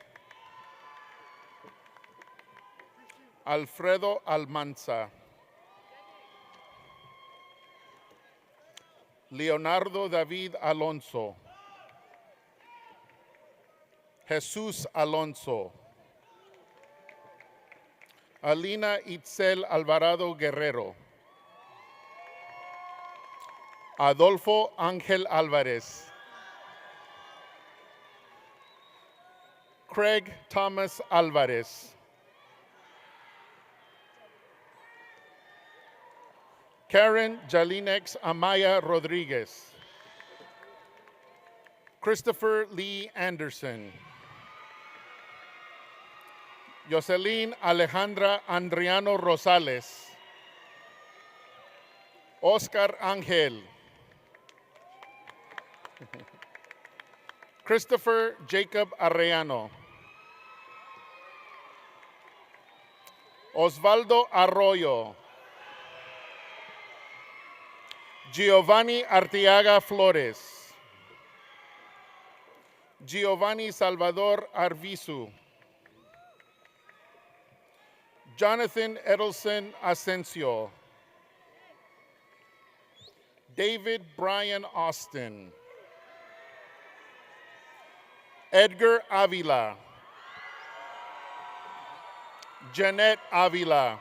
Alfredo Almanza. Leonardo David Alonso. Jesús Alonso. Alina Itzel Alvarado Guerrero. Adolfo Ángel Álvarez. Craig Thomas Álvarez. Karen Jalinex Amaya Rodriguez. Christopher Lee Anderson. Jocelyn Alejandra Andriano Rosales. Oscar Ángel. Christopher Jacob Arreano. Osvaldo Arroyo. Giovanni Arteaga Flores. Giovanni Salvador Arvizu. Jonathan Edelson Asensio. David Brian Austin. Edgar Avila. Jeanette Avila.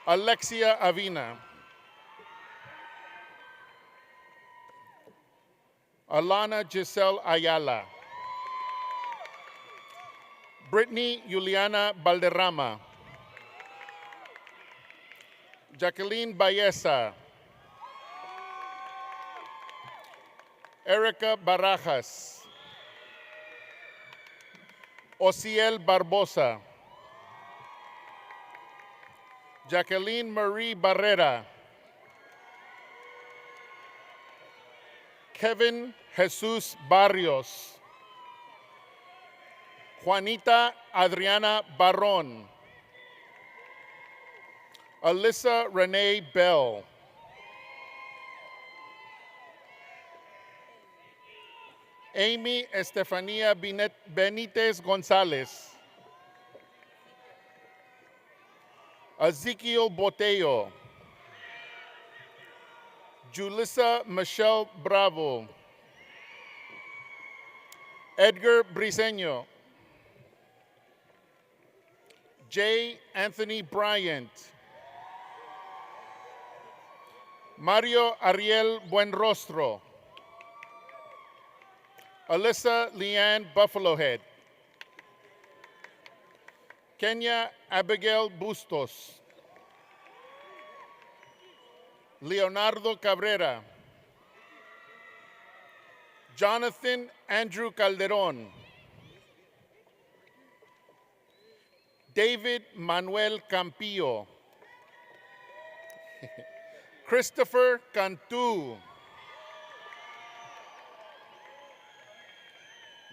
Alexia Avina. Alana Giselle Ayala. Brittany Juliana Valderrama. Jacqueline Baeza. Erica Barajas. Osiel Barbosa. Jacqueline Marie Barrera. Kevin Jesus Barrios. Juanita Adriana Barron. Alyssa Renee Bell. Amy Estefania Benitez Gonzalez. Ezekiel Botello. Julissa Michelle Bravo. Edgar Briseño. J. Anthony Bryant. Mario Ariel Buenrostro. Alyssa Leanne Buffalohead. Kenya Abigail Bustos. Leonardo Cabrera. Jonathan Andrew Calderon. David Manuel Campillo. Christopher Cantu.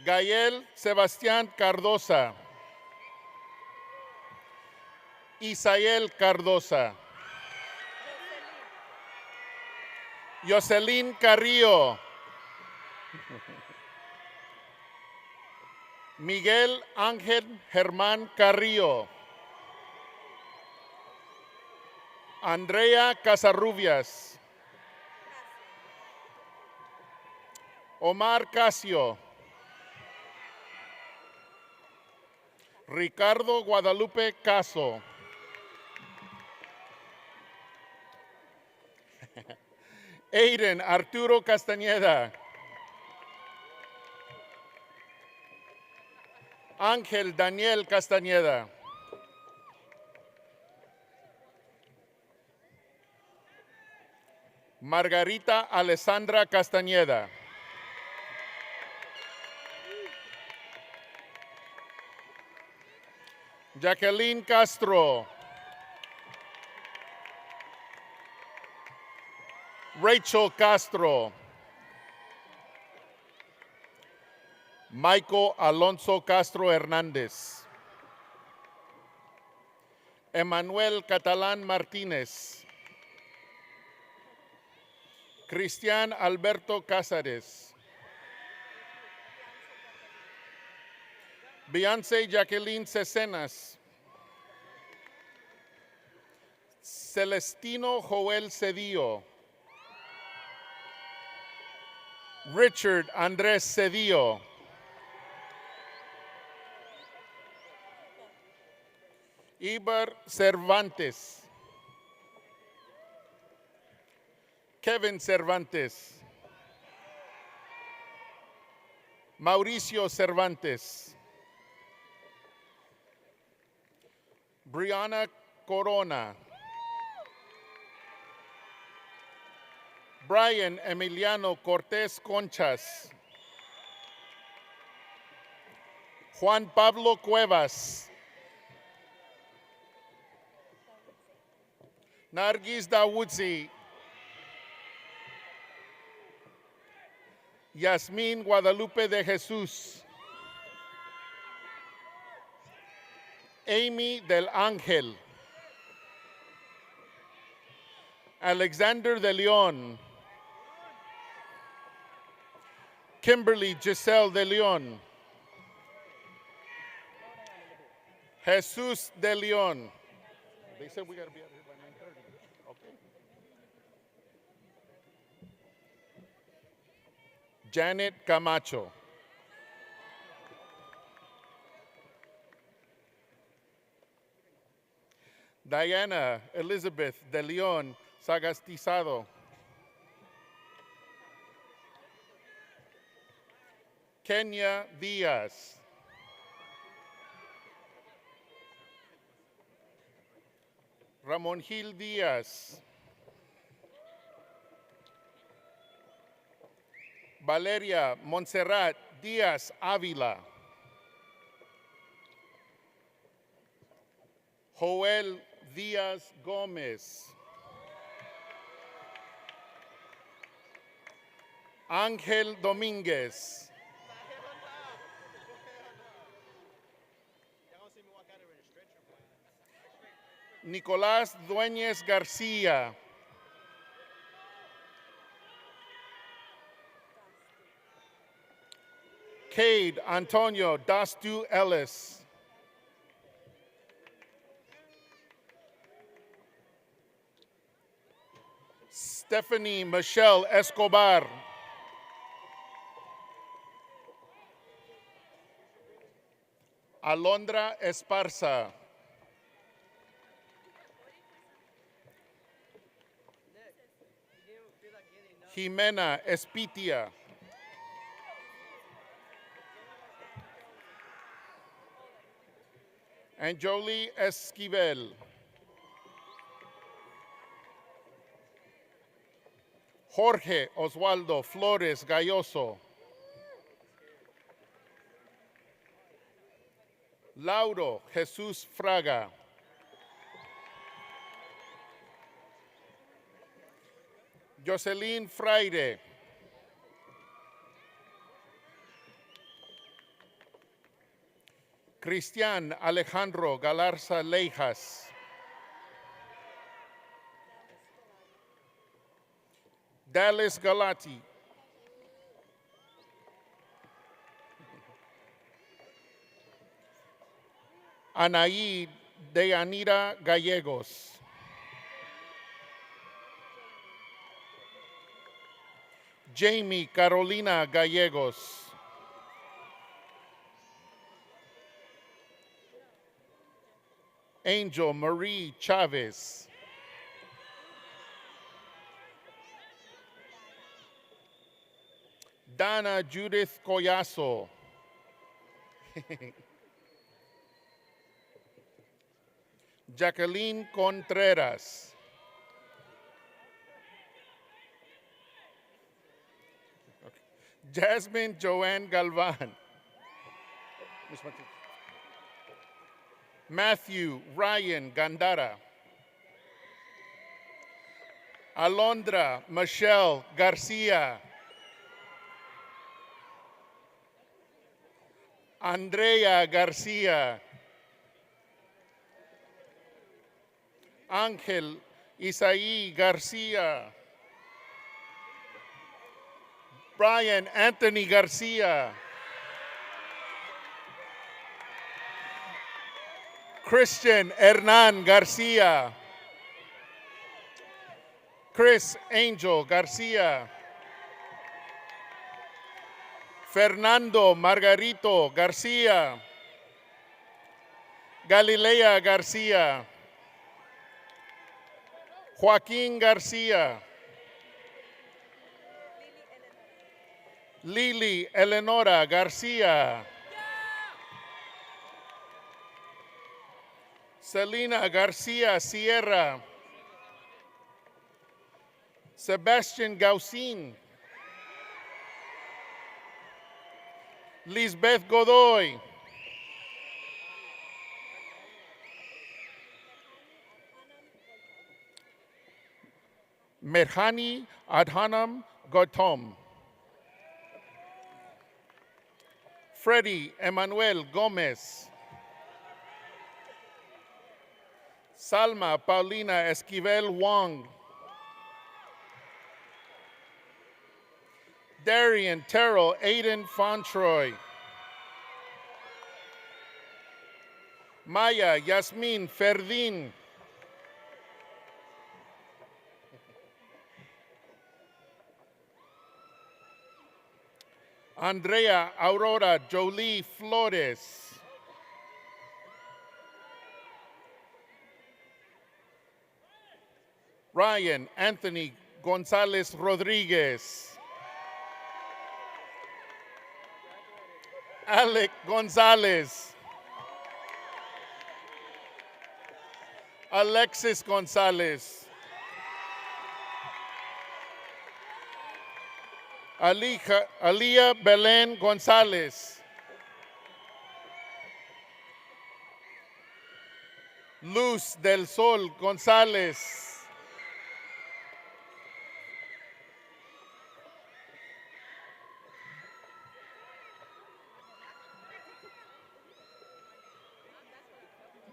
Gael Sebastián Cardosa. Isael Cardosa. Jocelyn Carrillo. Miguel Ángel Germán Carrillo. Andrea Casarrubias. Omar Casio. Ricardo Guadalupe Caso. Aiden Arturo Castañeda. Ángel Daniel Castañeda. Margarita Alessandra Castañeda. Jacqueline Castro. Rachel Castro. Michael Alonso Castro Hernández. Emanuel Catalán Martínez. Cristian Alberto Cázares. Beyoncé Jacqueline Cecenas. Celestino Joel Cedillo. Richard Andrés Cedillo. Iber Cervantes. Kevin Cervantes. Mauricio Cervantes. Brianna Corona. Brian Emiliano Cortés Conchas. Juan Pablo Cuevas. Nargis Dawudzi. Yasmín Guadalupe de Jesús. Amy del Ángel. Alexander de León. Kimberly Giselle de León. Jesus de León. They said we got to be out here by 9:30. Okay. Janet Camacho. Diana Elizabeth de León Sagastizado. Kenya Díaz. Ramón Gil Díaz. Valeria Montserrat Díaz Ávila. Joel Díaz Gómez. Ángel Domínguez. Nicolás Dueñez García. Cade Antonio Dastu Ellis. Stephanie Michelle Escobar. Alondra Esparza. Jimena Espitia. And Jolie Esquivel. Jorge Oswaldo Flores Galloso. Lauro Jesús Fraga. Jocelyn Fraire. Cristian Alejandro Galarza Leijas. Dallas Galati. Anaí Deyanira Gallegos. Jamie Carolina Gallegos. Angel Marie Chavez. Dana Judith Collazo. Jacqueline Contreras. Jasmine Joanne Galvan. Matthew Ryan Gandara. Alondra Michelle Garcia. Andrea Garcia. Ángel Isaí Garcia. Brian Anthony Garcia. Christian Hernan Garcia. Chris Angel Garcia. Fernando Margarito Garcia. Galilea Garcia. Joaquín Garcia. Lili Eleonora Garcia. Selena Garcia Sierra. Sebastian Gaucin. Lisbeth Godoy. Merhani Adhanam Gautam. Freddy Emmanuel Gomez. Salma Paulina Esquivel Wong. Darian Terrell Aiden Fontroy. Maya Yasmin Ferdin. Andrea Aurora Jolie Flores. Ryan Anthony Gonzalez Rodriguez. Alec Gonzalez. Alexis Gonzalez. Aliyah Belen Gonzalez. Luz del Sol Gonzalez.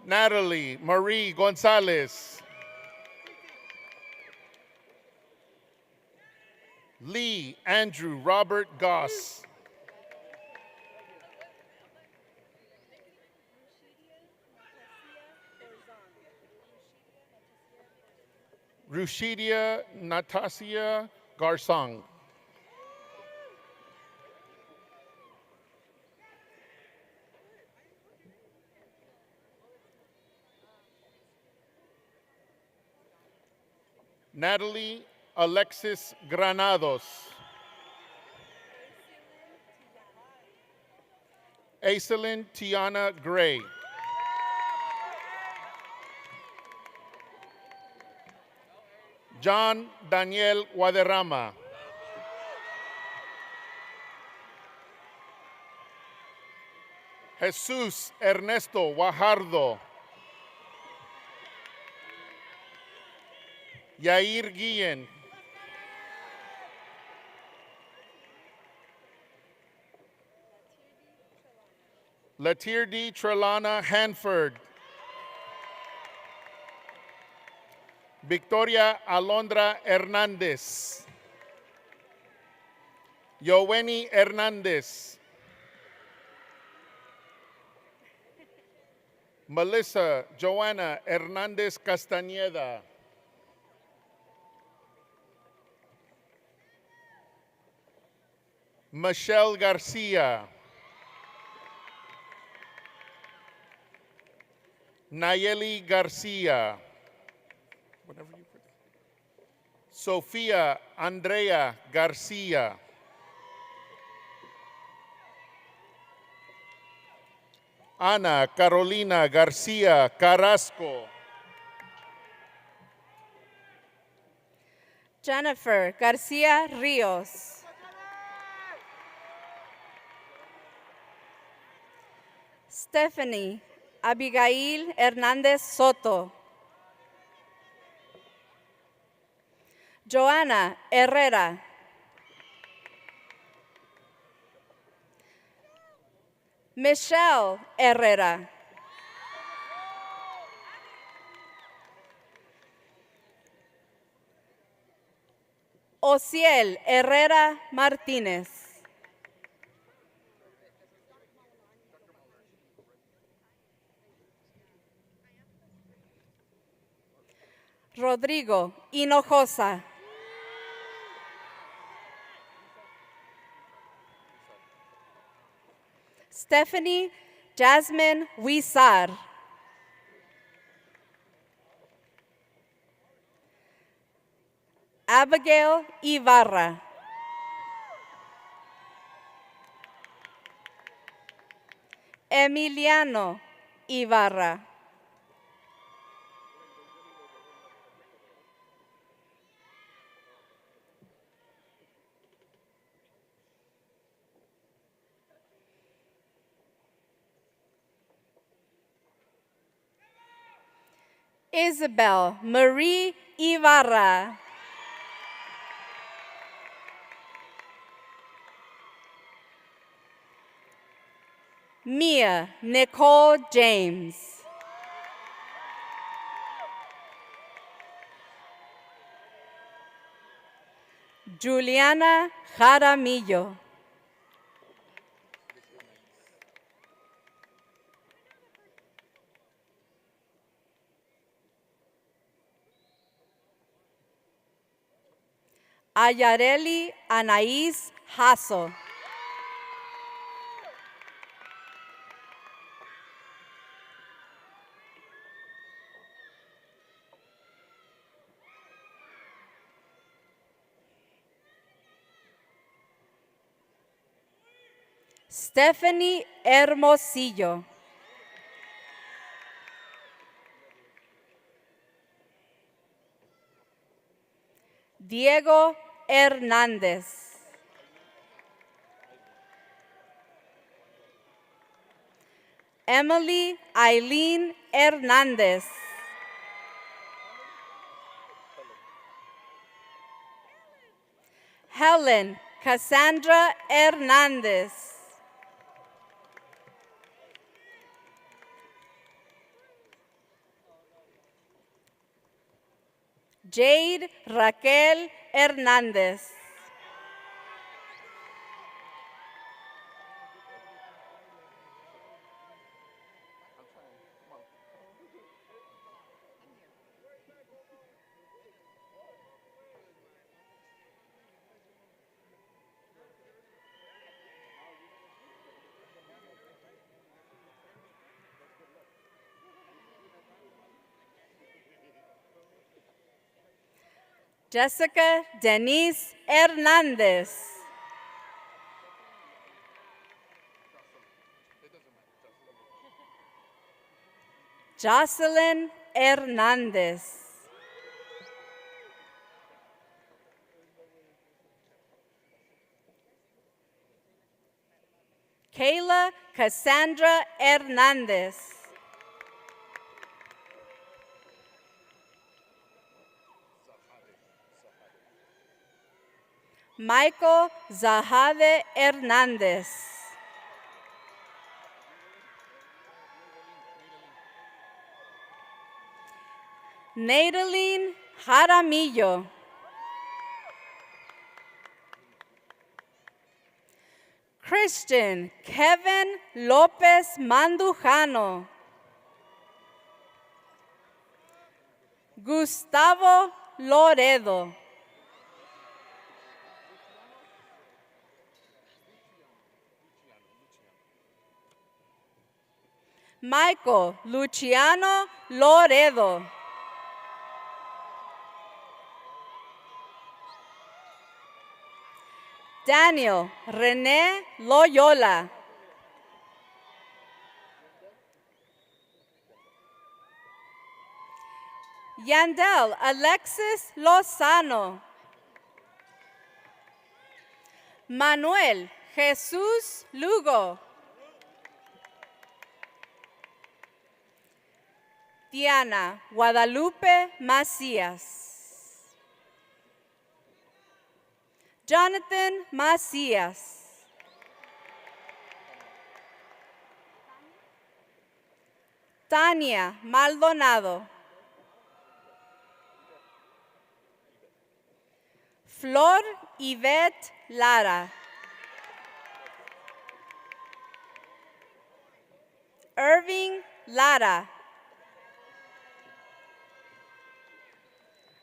Natalie Marie Gonzalez. Lee Andrew Robert Goss. Rushidia Natasia Garsong. Natalie Alexis Granados. Aiselin Tiana Gray. John Daniel Guadarrama. Jesus Ernesto Guajardo. Yair Guillen. Latirdi Trelana Hanford. Victoria Alondra Hernandez. Yoweni Hernandez. Melissa Joanna Hernandez Castañeda. Michelle Garcia. Nayeli Garcia. Whatever you put. Sofia Andrea Garcia. Ana Carolina Garcia Carrasco. Jennifer Garcia Rios. Stephanie Abigail Hernández Soto. Joana Herrera. Michelle Herrera. Ociel Herrera Martínez. Rodrigo Hinojosa. Stephanie Jasmine Huizar. Abigail Ibarra. Emiliano Ibarra. Isabel Marie Ibarra. Mia Nicole James. Juliana Jaramillo. Ayareli Anaís Jasso. Stephanie Hermosillo. Diego Hernández. Emily Eileen Hernández. Helen Cassandra Hernández. Jade Raquel Hernández. Jessica Denise Hernández. Jocelyn Hernández. Kayla Cassandra Hernández. Michael Zahade Hernández. Nadaline Jaramillo. Christian Kevin Lopez Mandujano. Gustavo Loredo. Michael Luciano Loredo. Daniel René Loyola. Yandel Alexis Lozano. Manuel Jesús Lugo. Diana Guadalupe Macías. Jonathan Macías. Tania Maldonado. Flor Yvette Lara. Irving Lara.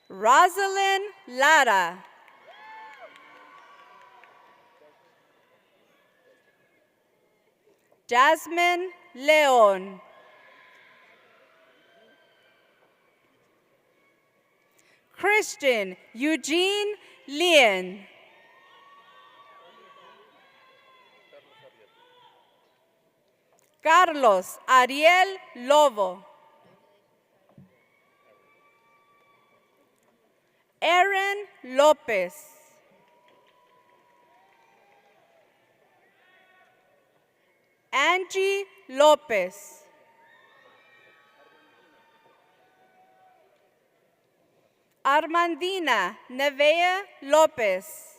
Rosalind Lara. Jasmine León. Christian Eugene Lien. Carlos Ariel Lobo. Aaron López. Angie López. Armandina Nevea López.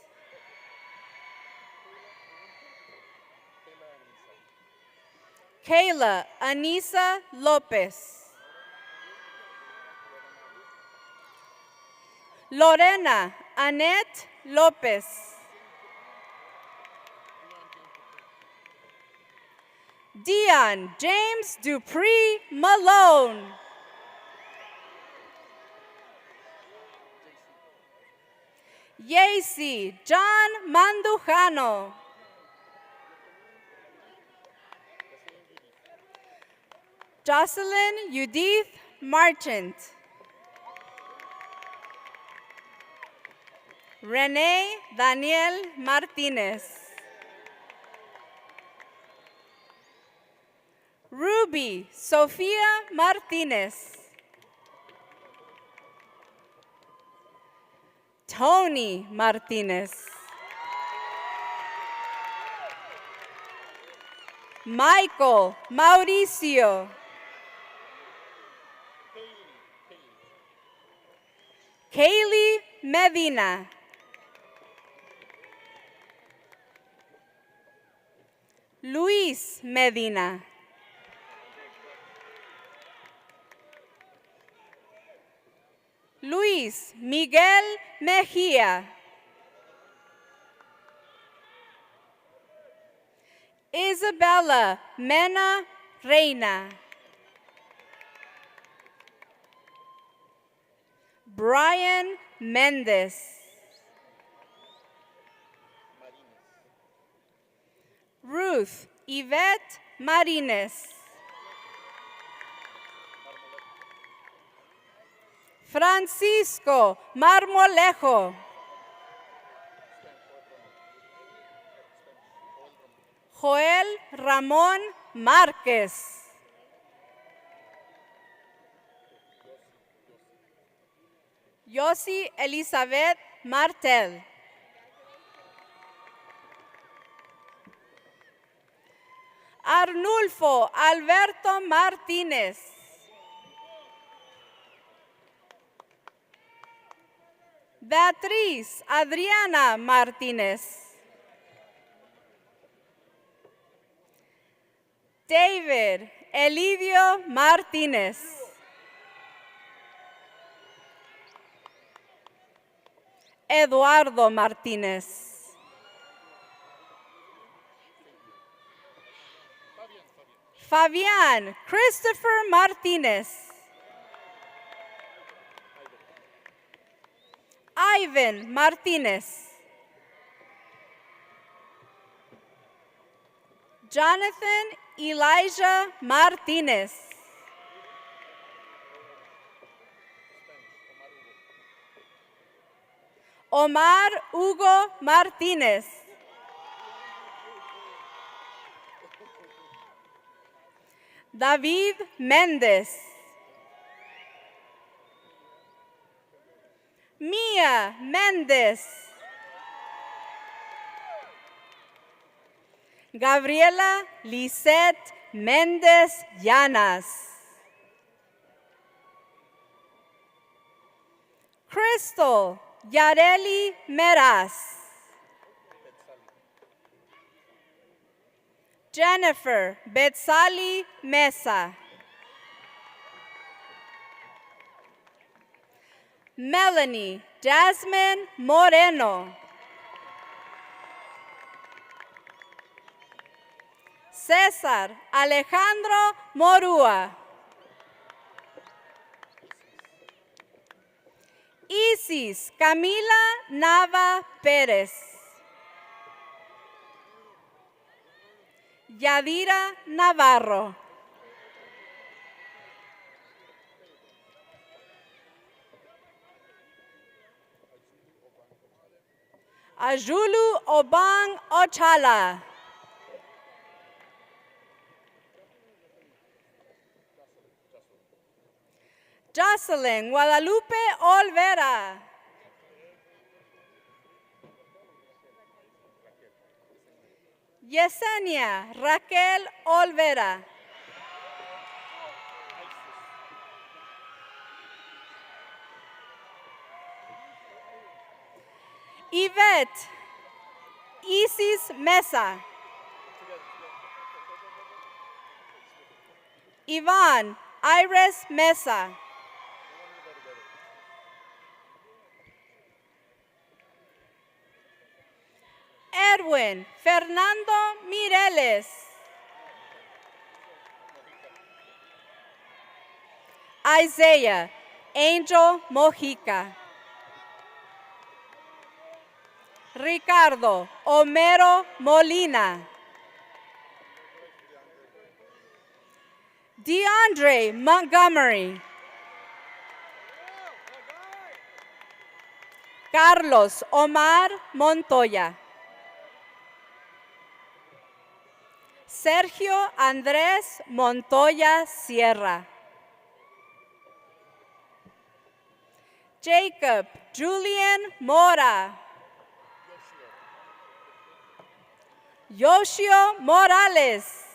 Kayla Anisa López. Lorena Annette López. Dion James Dupree Malone. Yacy John Mandujano. Jocelyn Judith Marchant. Renee Daniel Martinez. Ruby Sofía Martinez. Tony Martinez. Michael Mauricio. Kaylee Medina. Luis Medina. Luis Miguel Mejía. Isabella Mena Reina. Brian Mendez. Ruth Yvette Marínez. Francisco Marmolejo. Joel Ramón Márquez. Yossi Elizabeth Martel. Arnulfo Alberto Martínez. Beatriz Adriana Martínez. David Elidio Martínez. Eduardo Martínez. Fabián Christopher Martínez. Ivan Martinez. Jonathan Elijah Martinez. Omar Hugo Martinez. David Méndez. Mia Méndez. Gabriela Lisette Méndez Llanas. Crystal Yareli Meras. Jennifer Betzali Mesa. Melanie Jasmine Moreno. César Alejandro Morúa. Isis Camila Nava Pérez. Yadira Navarro. Ajulu Obang Ochala. Jocelyn Guadalupe Olvera. Yesenia Raquel Olvera. Yvette Isis Mesa. Iván Iris Mesa. Edwin Fernando Mireles. Isaiah Angel Mojica. Ricardo Homero Molina. DeAndre Montgomery. Carlos Omar Montoya. Sergio Andrés Montoya Sierra. Jacob Julian Mora. Yoshio Morales.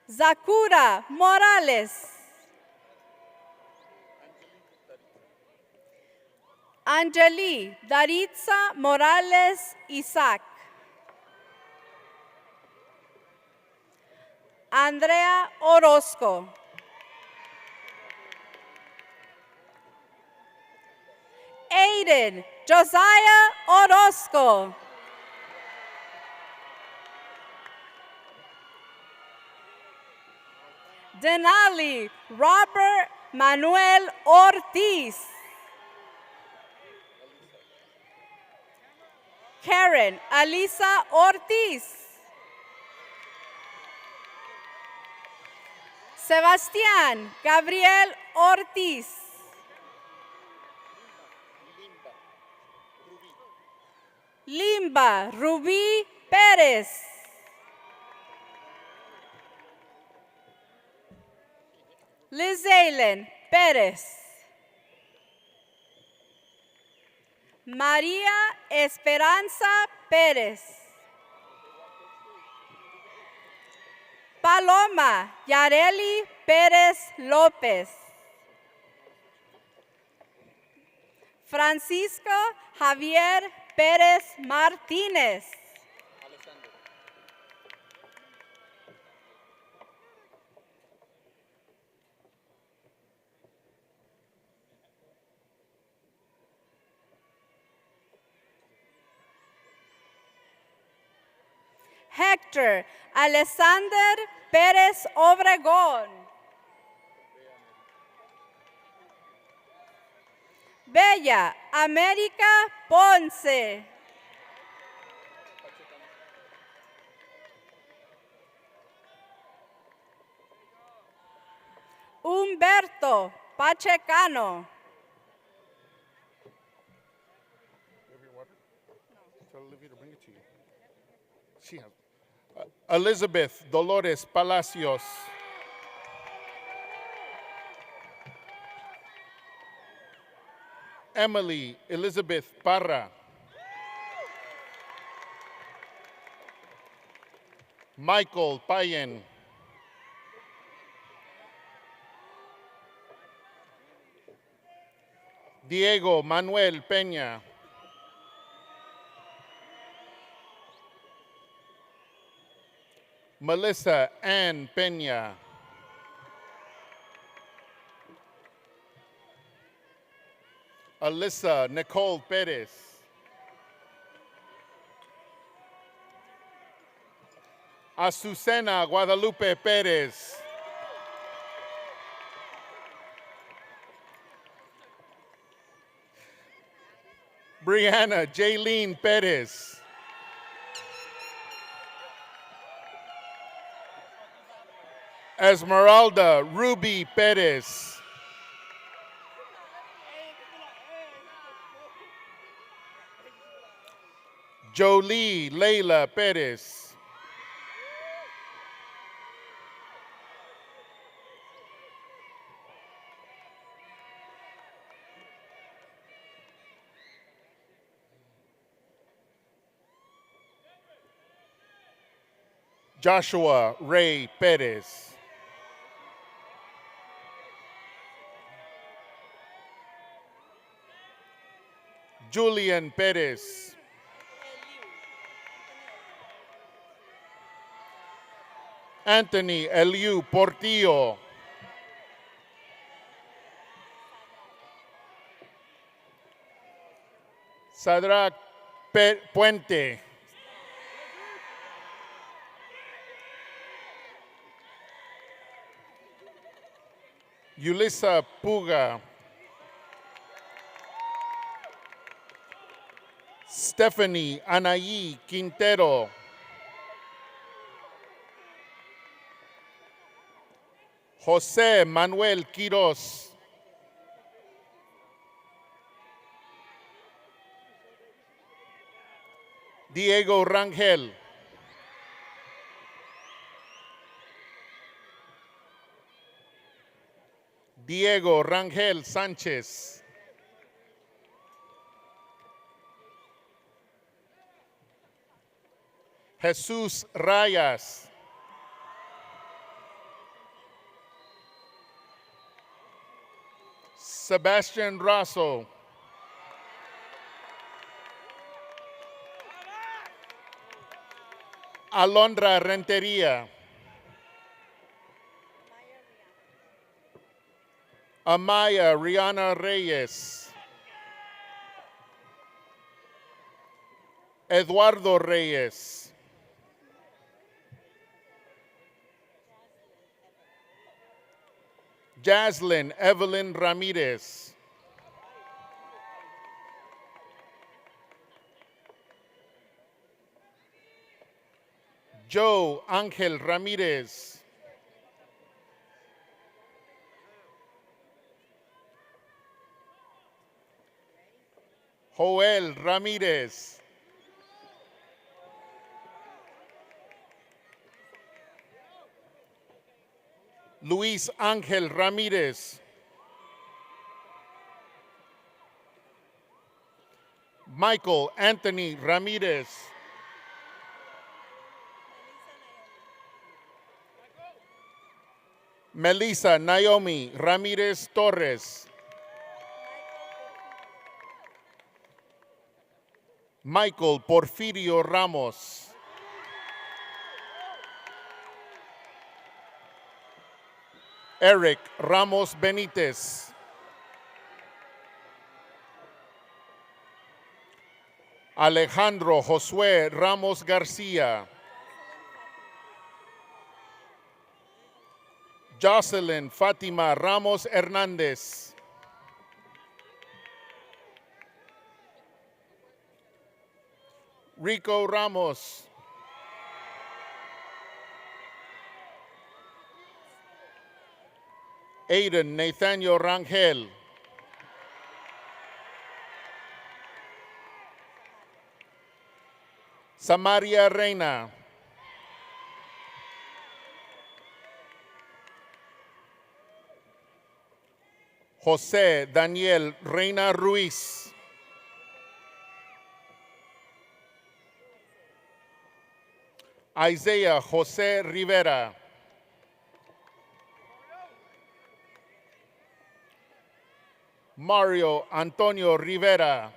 Zakura Morales. Angeli Daritza Morales Isaac. Andrea Orozco. Aiden Josiah Orozco. Denali Robert Manuel Ortiz. Karen Alisa Ortiz. Sebastián Gabriel Ortiz. Limba Rubí Pérez. Lizaylen Pérez. María Esperanza Pérez. Paloma Yareli Pérez López. Francisco Javier Pérez Martínez. Hector Alexander Pérez Obregón. Bella América Ponce. Humberto Pachecano. Tell Olivia to bring it to you. She has. Elizabeth Dolores Palacios. Emily Elizabeth Parra. Michael Payen. Diego Manuel Peña. Melissa Ann Peña. Alyssa Nicole Perez. Azucena Guadalupe Perez. Brianna Jaylene Perez. Esmeralda Ruby Perez. Jolie Leila Perez. Joshua Ray Perez. Julian Perez. Anthony Eliu Portillo. Sadrach Puente. Yulisa Puga. Stephanie Anaí Quintero. José Manuel Quiroz. Diego Rangel. Diego Rangel Sánchez. Jesús Rayas. Sebastian Rasso. Alondra Renteria. Amaya Rihanna Reyes. Eduardo Reyes. Jaslyn Evelyn Ramirez. Joe Ángel Ramírez. Joel Ramírez. Luis Ángel Ramírez. Michael Anthony Ramírez. Melissa Naomi Ramírez Torres. Michael Porfirio Ramos. Eric Ramos Benítez. Alejandro Josué Ramos García. Jocelyn Fátima Ramos Hernández. Rico Ramos. Aiden Nathaniel Rangel. Samaria Reina. José Daniel Reina Ruiz. Isaiah José Rivera. Mario Antonio Rivera.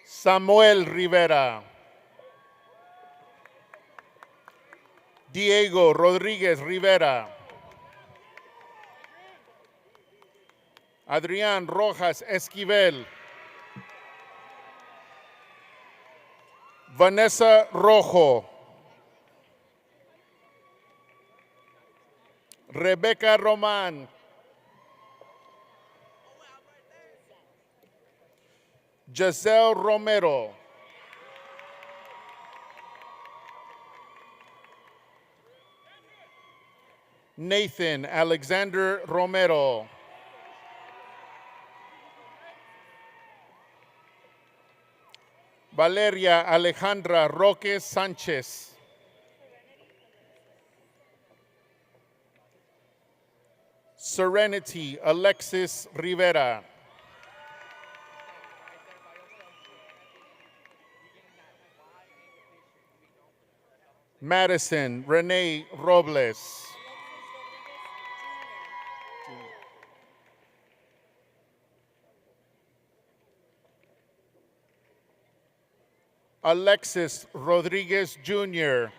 Samuel Rivera. Diego Rodríguez Rivera. Adrián Rojas Esquivel. Vanessa Rojo. Rebecca Román. Giselle Romero. Nathan Alexander Romero. Valeria Alejandra Roque Sánchez. Serenity Alexis Rivera. Madison Renee Robles. Alexis Rodriguez Jr.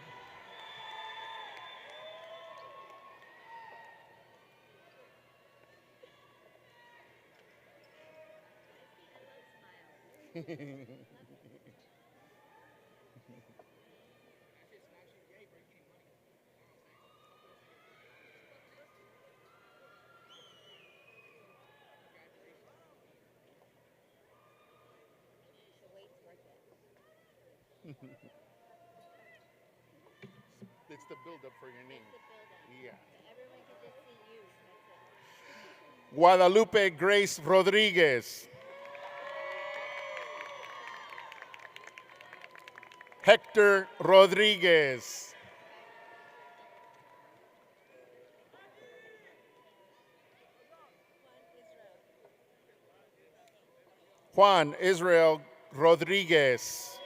It's the build-up for your name. Yeah. Guadalupe Grace Rodriguez. Hector Rodriguez. Juan Israel Rodriguez.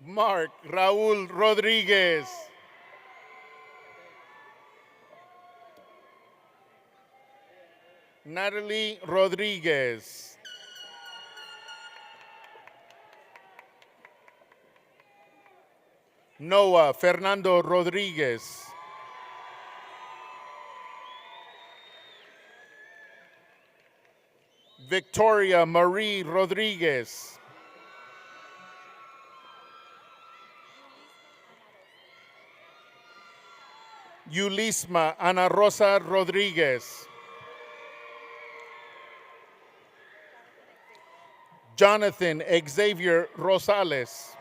Mark Raúl Rodríguez. Natalie Rodríguez. Noah Fernando Rodríguez. Victoria Marie Rodríguez. Yulisma Ana Rosa Rodríguez. Jonathan Xavier Rosales.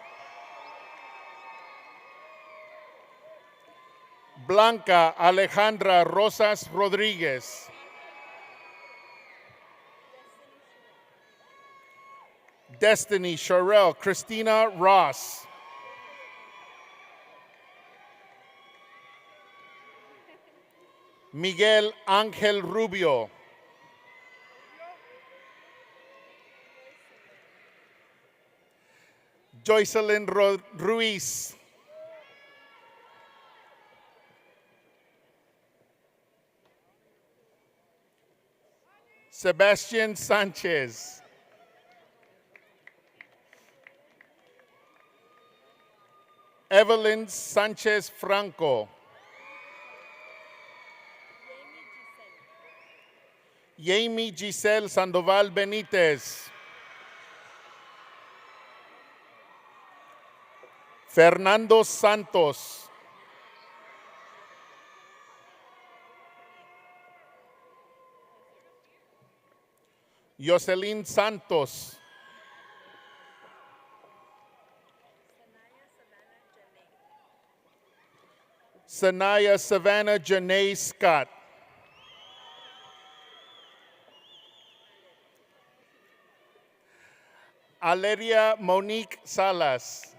Blanca Alejandra Rosas Rodríguez. Destiny Sharel Christina Ross. Miguel Ángel Rubio. Joycelyn Ruiz. Sebastian Sanchez. Evelyn Sanchez Franco. Jamie Giselle Sandoval Benítez. Fernando Santos. Jocelyn Santos. Sanaya Savannah Janae Scott. Aleria Monique Salas.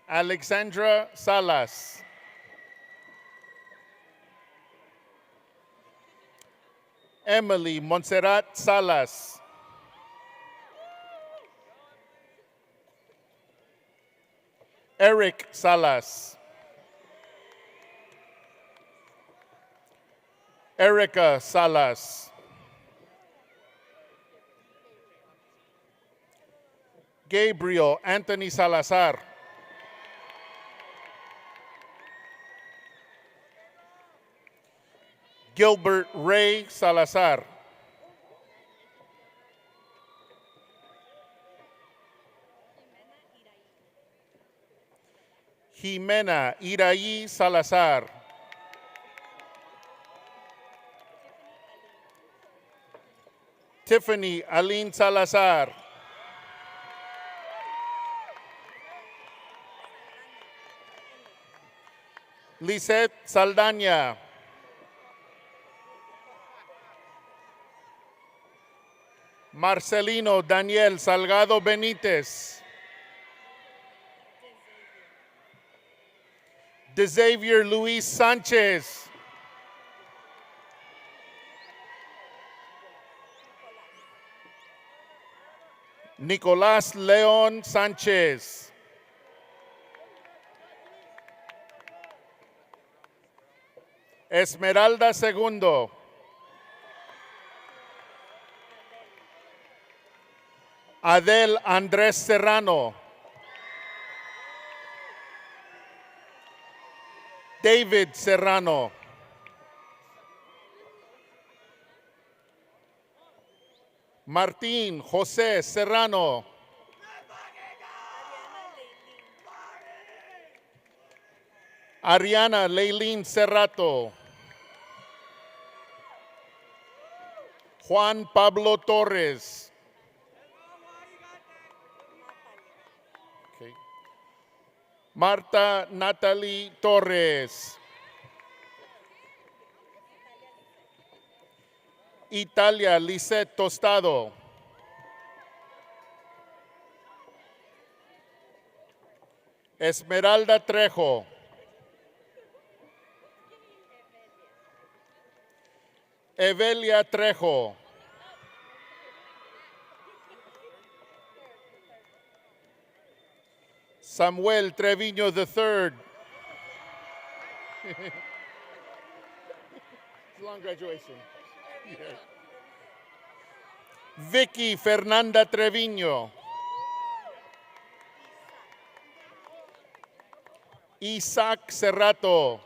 Alexandra Salas. Emily Montserrat Salas. Eric Salas. Erica Salas. Gabriel Anthony Salazar. Gilbert Ray Salazar. Jimena Iraí Salazar. Tiffany Aline Salazar. Lisette Saldaña. Marcelino Daniel Salgado Benítez. DeXavier Luis Sanchez. Nicolás León Sánchez. Esmeralda Segundo. Adel Andrés Serrano. David Serrano. Martín José Serrano. Ariana Leilín Cerrato. Juan Pablo Torres. Okay. Marta Natalie Torres. Italia Lisette Tostado. Esmeralda Trejo. Evelia Trejo. Samuel Treviño III. Long graduation. Yeah. Vicky Fernanda Treviño. Isaac Cerrato.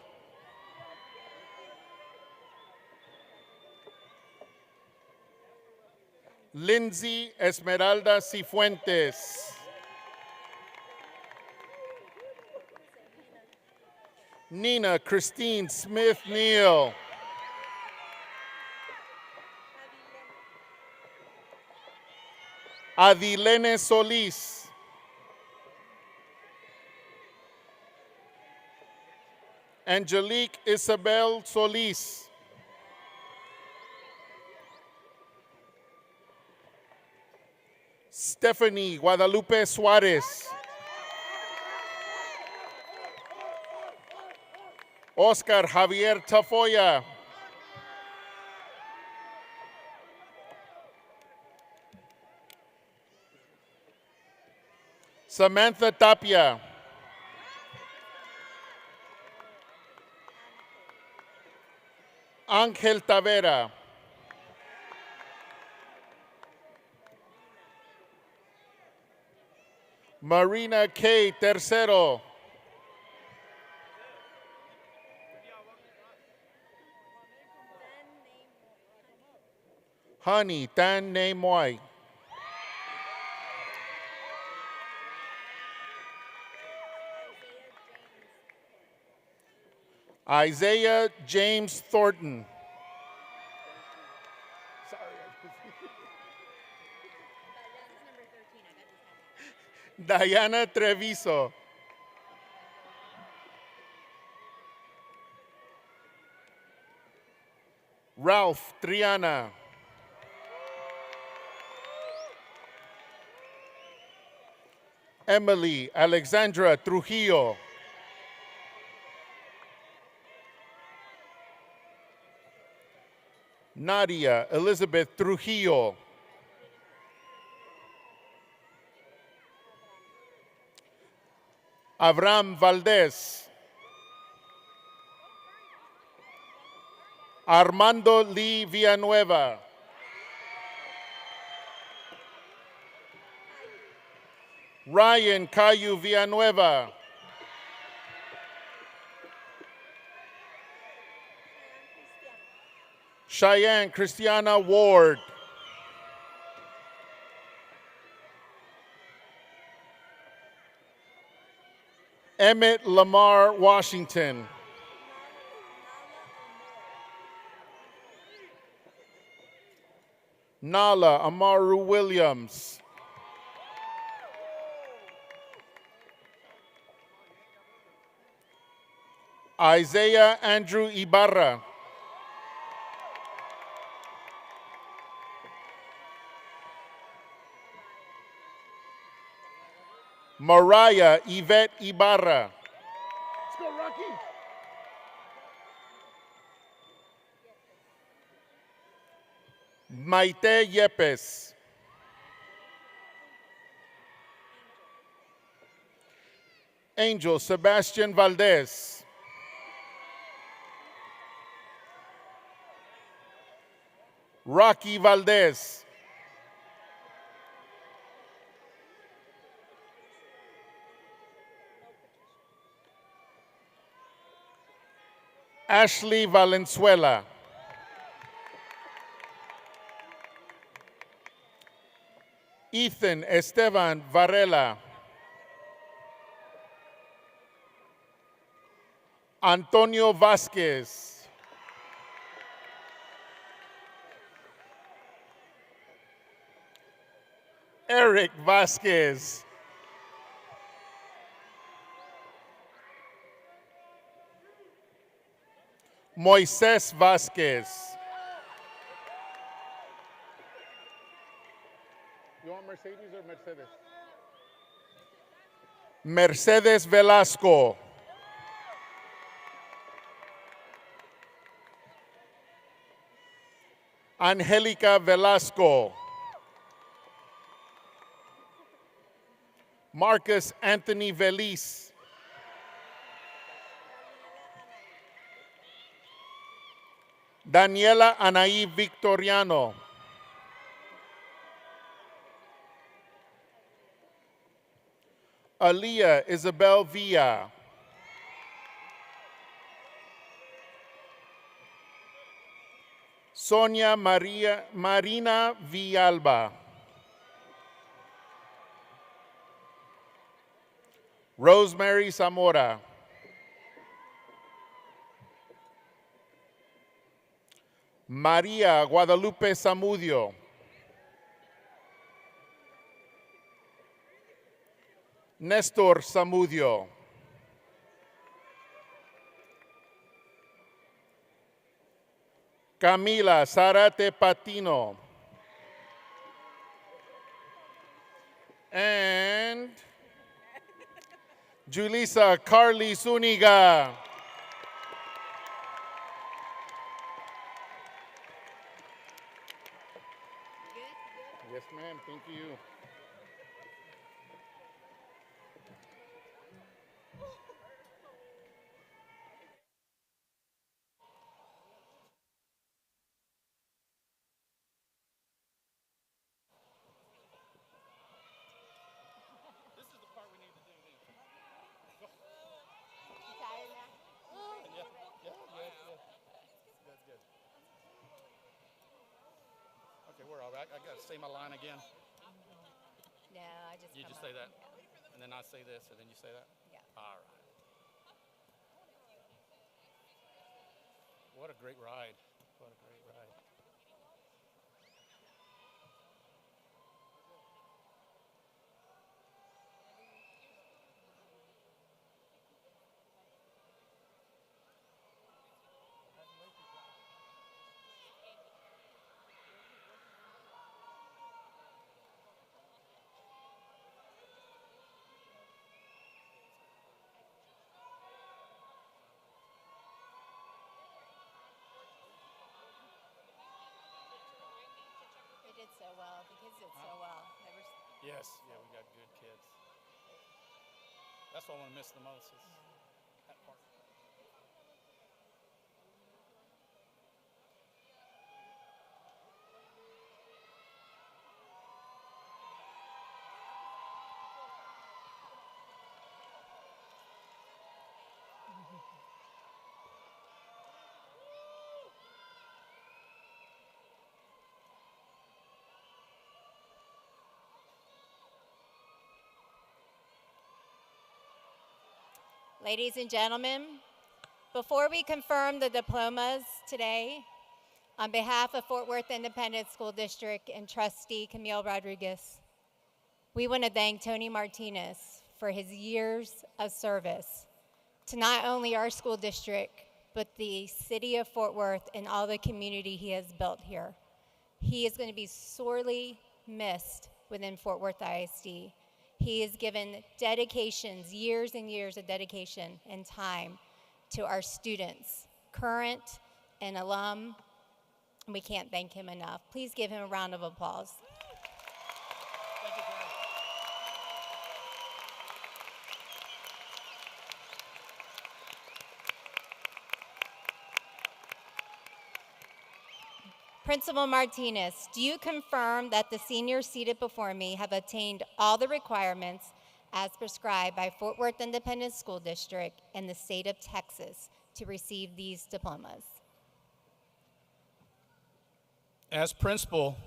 Lindsay Esmeralda Cifuentes. Nina Christine Smith Neal. Adilene Solís. Angelique Isabel Solís. Stephanie Guadalupe Suárez. Oscar Javier Tafoya. Samantha Tapia. Ángel Tavera. Marina K. Tercero. Honey Tan Nay Moy. Isaiah James Thornton. Diana Treviso. Ralph Triana. Emily Alexandra Trujillo. Nadia Elizabeth Trujillo. Abraham Valdez. Armando Lee Villanueva. Ryan Cayu Villanueva. Cheyenne Christiana Ward. Emmett Lamar Washington. Nala Amaru Williams. Isaiah Andrew Ibarra. Mariah Yvette Ibarra. Let's go, Rocky. Maite Yepes. Angel Sebastian Valdez. Rocky Valdez. Ashley Valenzuela. Ethan Esteban Varela. Antonio Vasquez. Eric Vasquez. Moises Vasquez. You want Mercedes or Mercedes? Mercedes Velasco. Angelica Velasco. Marcus Anthony Velis. Daniela Anaí Victoriano. Aliyah Isabel Villa. Sonia Marina Villalba. Rosemary Zamora. María Guadalupe Zamudio. Néstor Zamudio. Camila Zarate Patino. And Julissa Carly Zuniga. Yes, ma'am. Thank you. Okay, we're all right. I got to say my line again. No, I just. You just say that, and then I say this, and then you say that. Yeah. All right. What a great ride. What a great ride. They did so well. The kids did so well. Yes, yeah, we got good kids. That's what I want to miss the most is that part. Ladies and gentlemen, before we confirm the diplomas today, on behalf of Fort Worth Independent School District and Trustee Camille Rodriguez, we want to thank Tony Martinez for his years of service to not only our school district, but the city of Fort Worth and all the community he has built here. He is going to be sorely missed within Fort Worth ISD. He has given dedications, years and years of dedication and time to our students, current and alum. We can't thank him enough. Please give him a round of applause. Principal Martinez, do you confirm that the seniors seated before me have attained all the requirements as prescribed by Fort Worth Independent School District and the state of Texas to receive these diplomas? As principal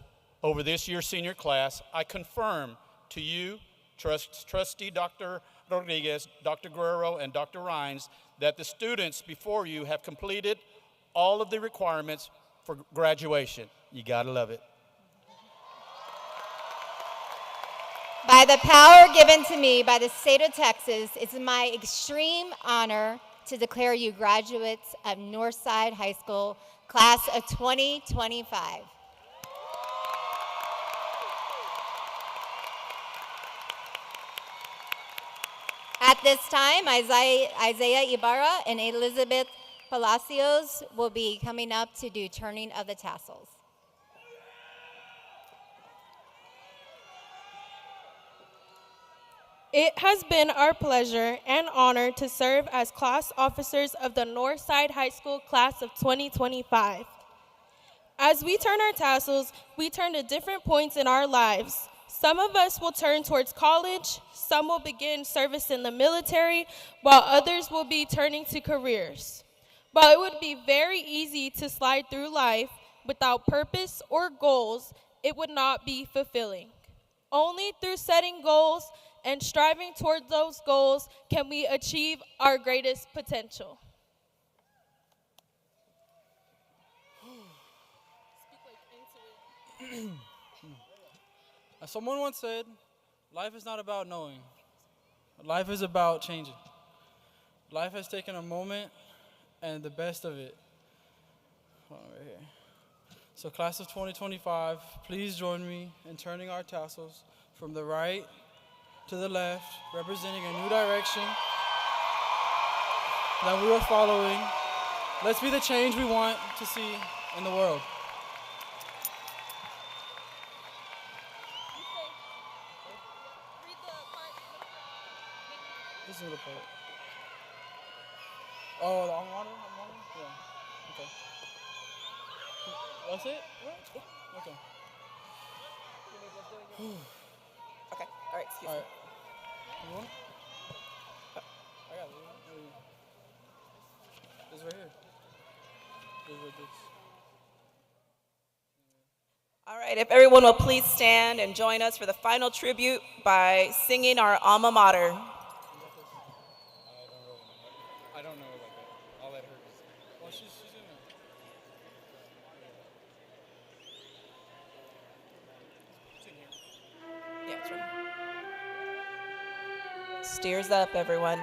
over this year's senior class, I confirm to you, Trustee Dr. Rodriguez, Dr. Guerrero, and Dr. Rines, that the students before you have completed all of the requirements for graduation. You gotta love it. By the power given to me by the state of Texas, it's my extreme honor to declare you graduates of Northside High School, class of 2025. At this time, Isaiah Ibarra and Elizabeth Palacios will be coming up to do turning of the tassels. It has been our pleasure and honor to serve as class officers of the Northside High School class of 2025. As we turn our tassels, we turn to different points in our lives. Some of us will turn towards college, some will begin service in the military, while others will be turning to careers. While it would be very easy to slide through life without purpose or goals, it would not be fulfilling. Only through setting goals and striving toward those goals can we achieve our greatest potential. As someone once said, life is not about knowing. Life is about changing. Life has taken a moment and the best of it. Hold on, right here. So class of 2025, please join me in turning our tassels from the right to the left, representing a new direction that we are following. Let's be the change we want to see in the world. This is the part. Oh, the water? Yeah. Okay. That's it? Okay. Okay, all right, excuse me. You want it? I got it. This right here. This right this. All right, if everyone will please stand and join us for the final tribute by singing our alma mater. I don't know like that. I'll let her just. Well, she's in there. Steers up, everyone.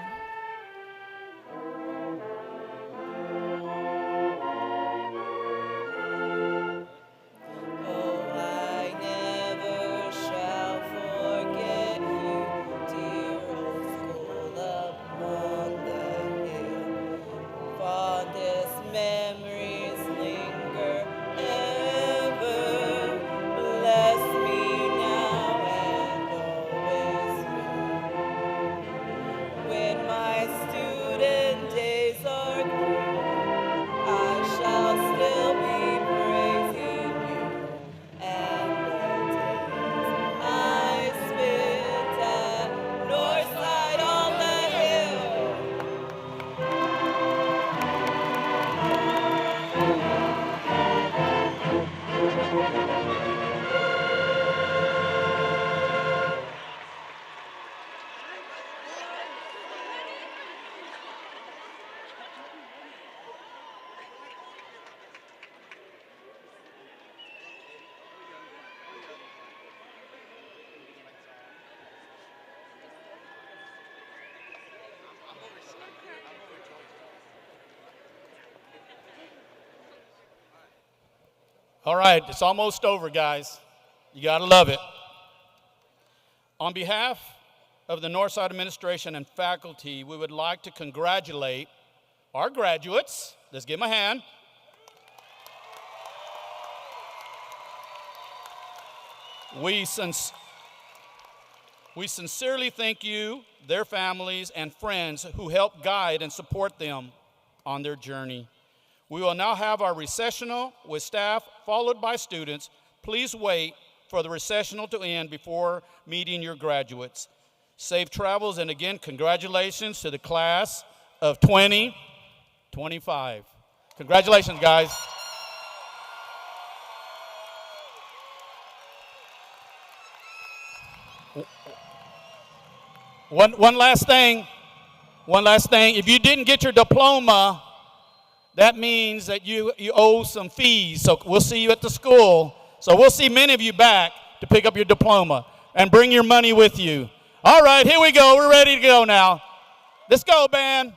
All right, it's almost over, guys. You got to love it. On behalf of the Northside administration and faculty, we would like to congratulate our graduates. Let's give them a hand. We sincerely thank you, their families, and friends who helped guide and support them on their journey. We will now have our recessional with staff, followed by students. Please wait for the recessional to end before meeting your graduates. Safe travels, and again, congratulations to the class of 2025. Congratulations, guys. One last thing. If you didn't get your diploma, that means that you owe some fees. So we'll see you at the school. So we'll see many of you back to pick up your diploma and bring your money with you. All right, here we go. We're ready to go now. Let's go, band.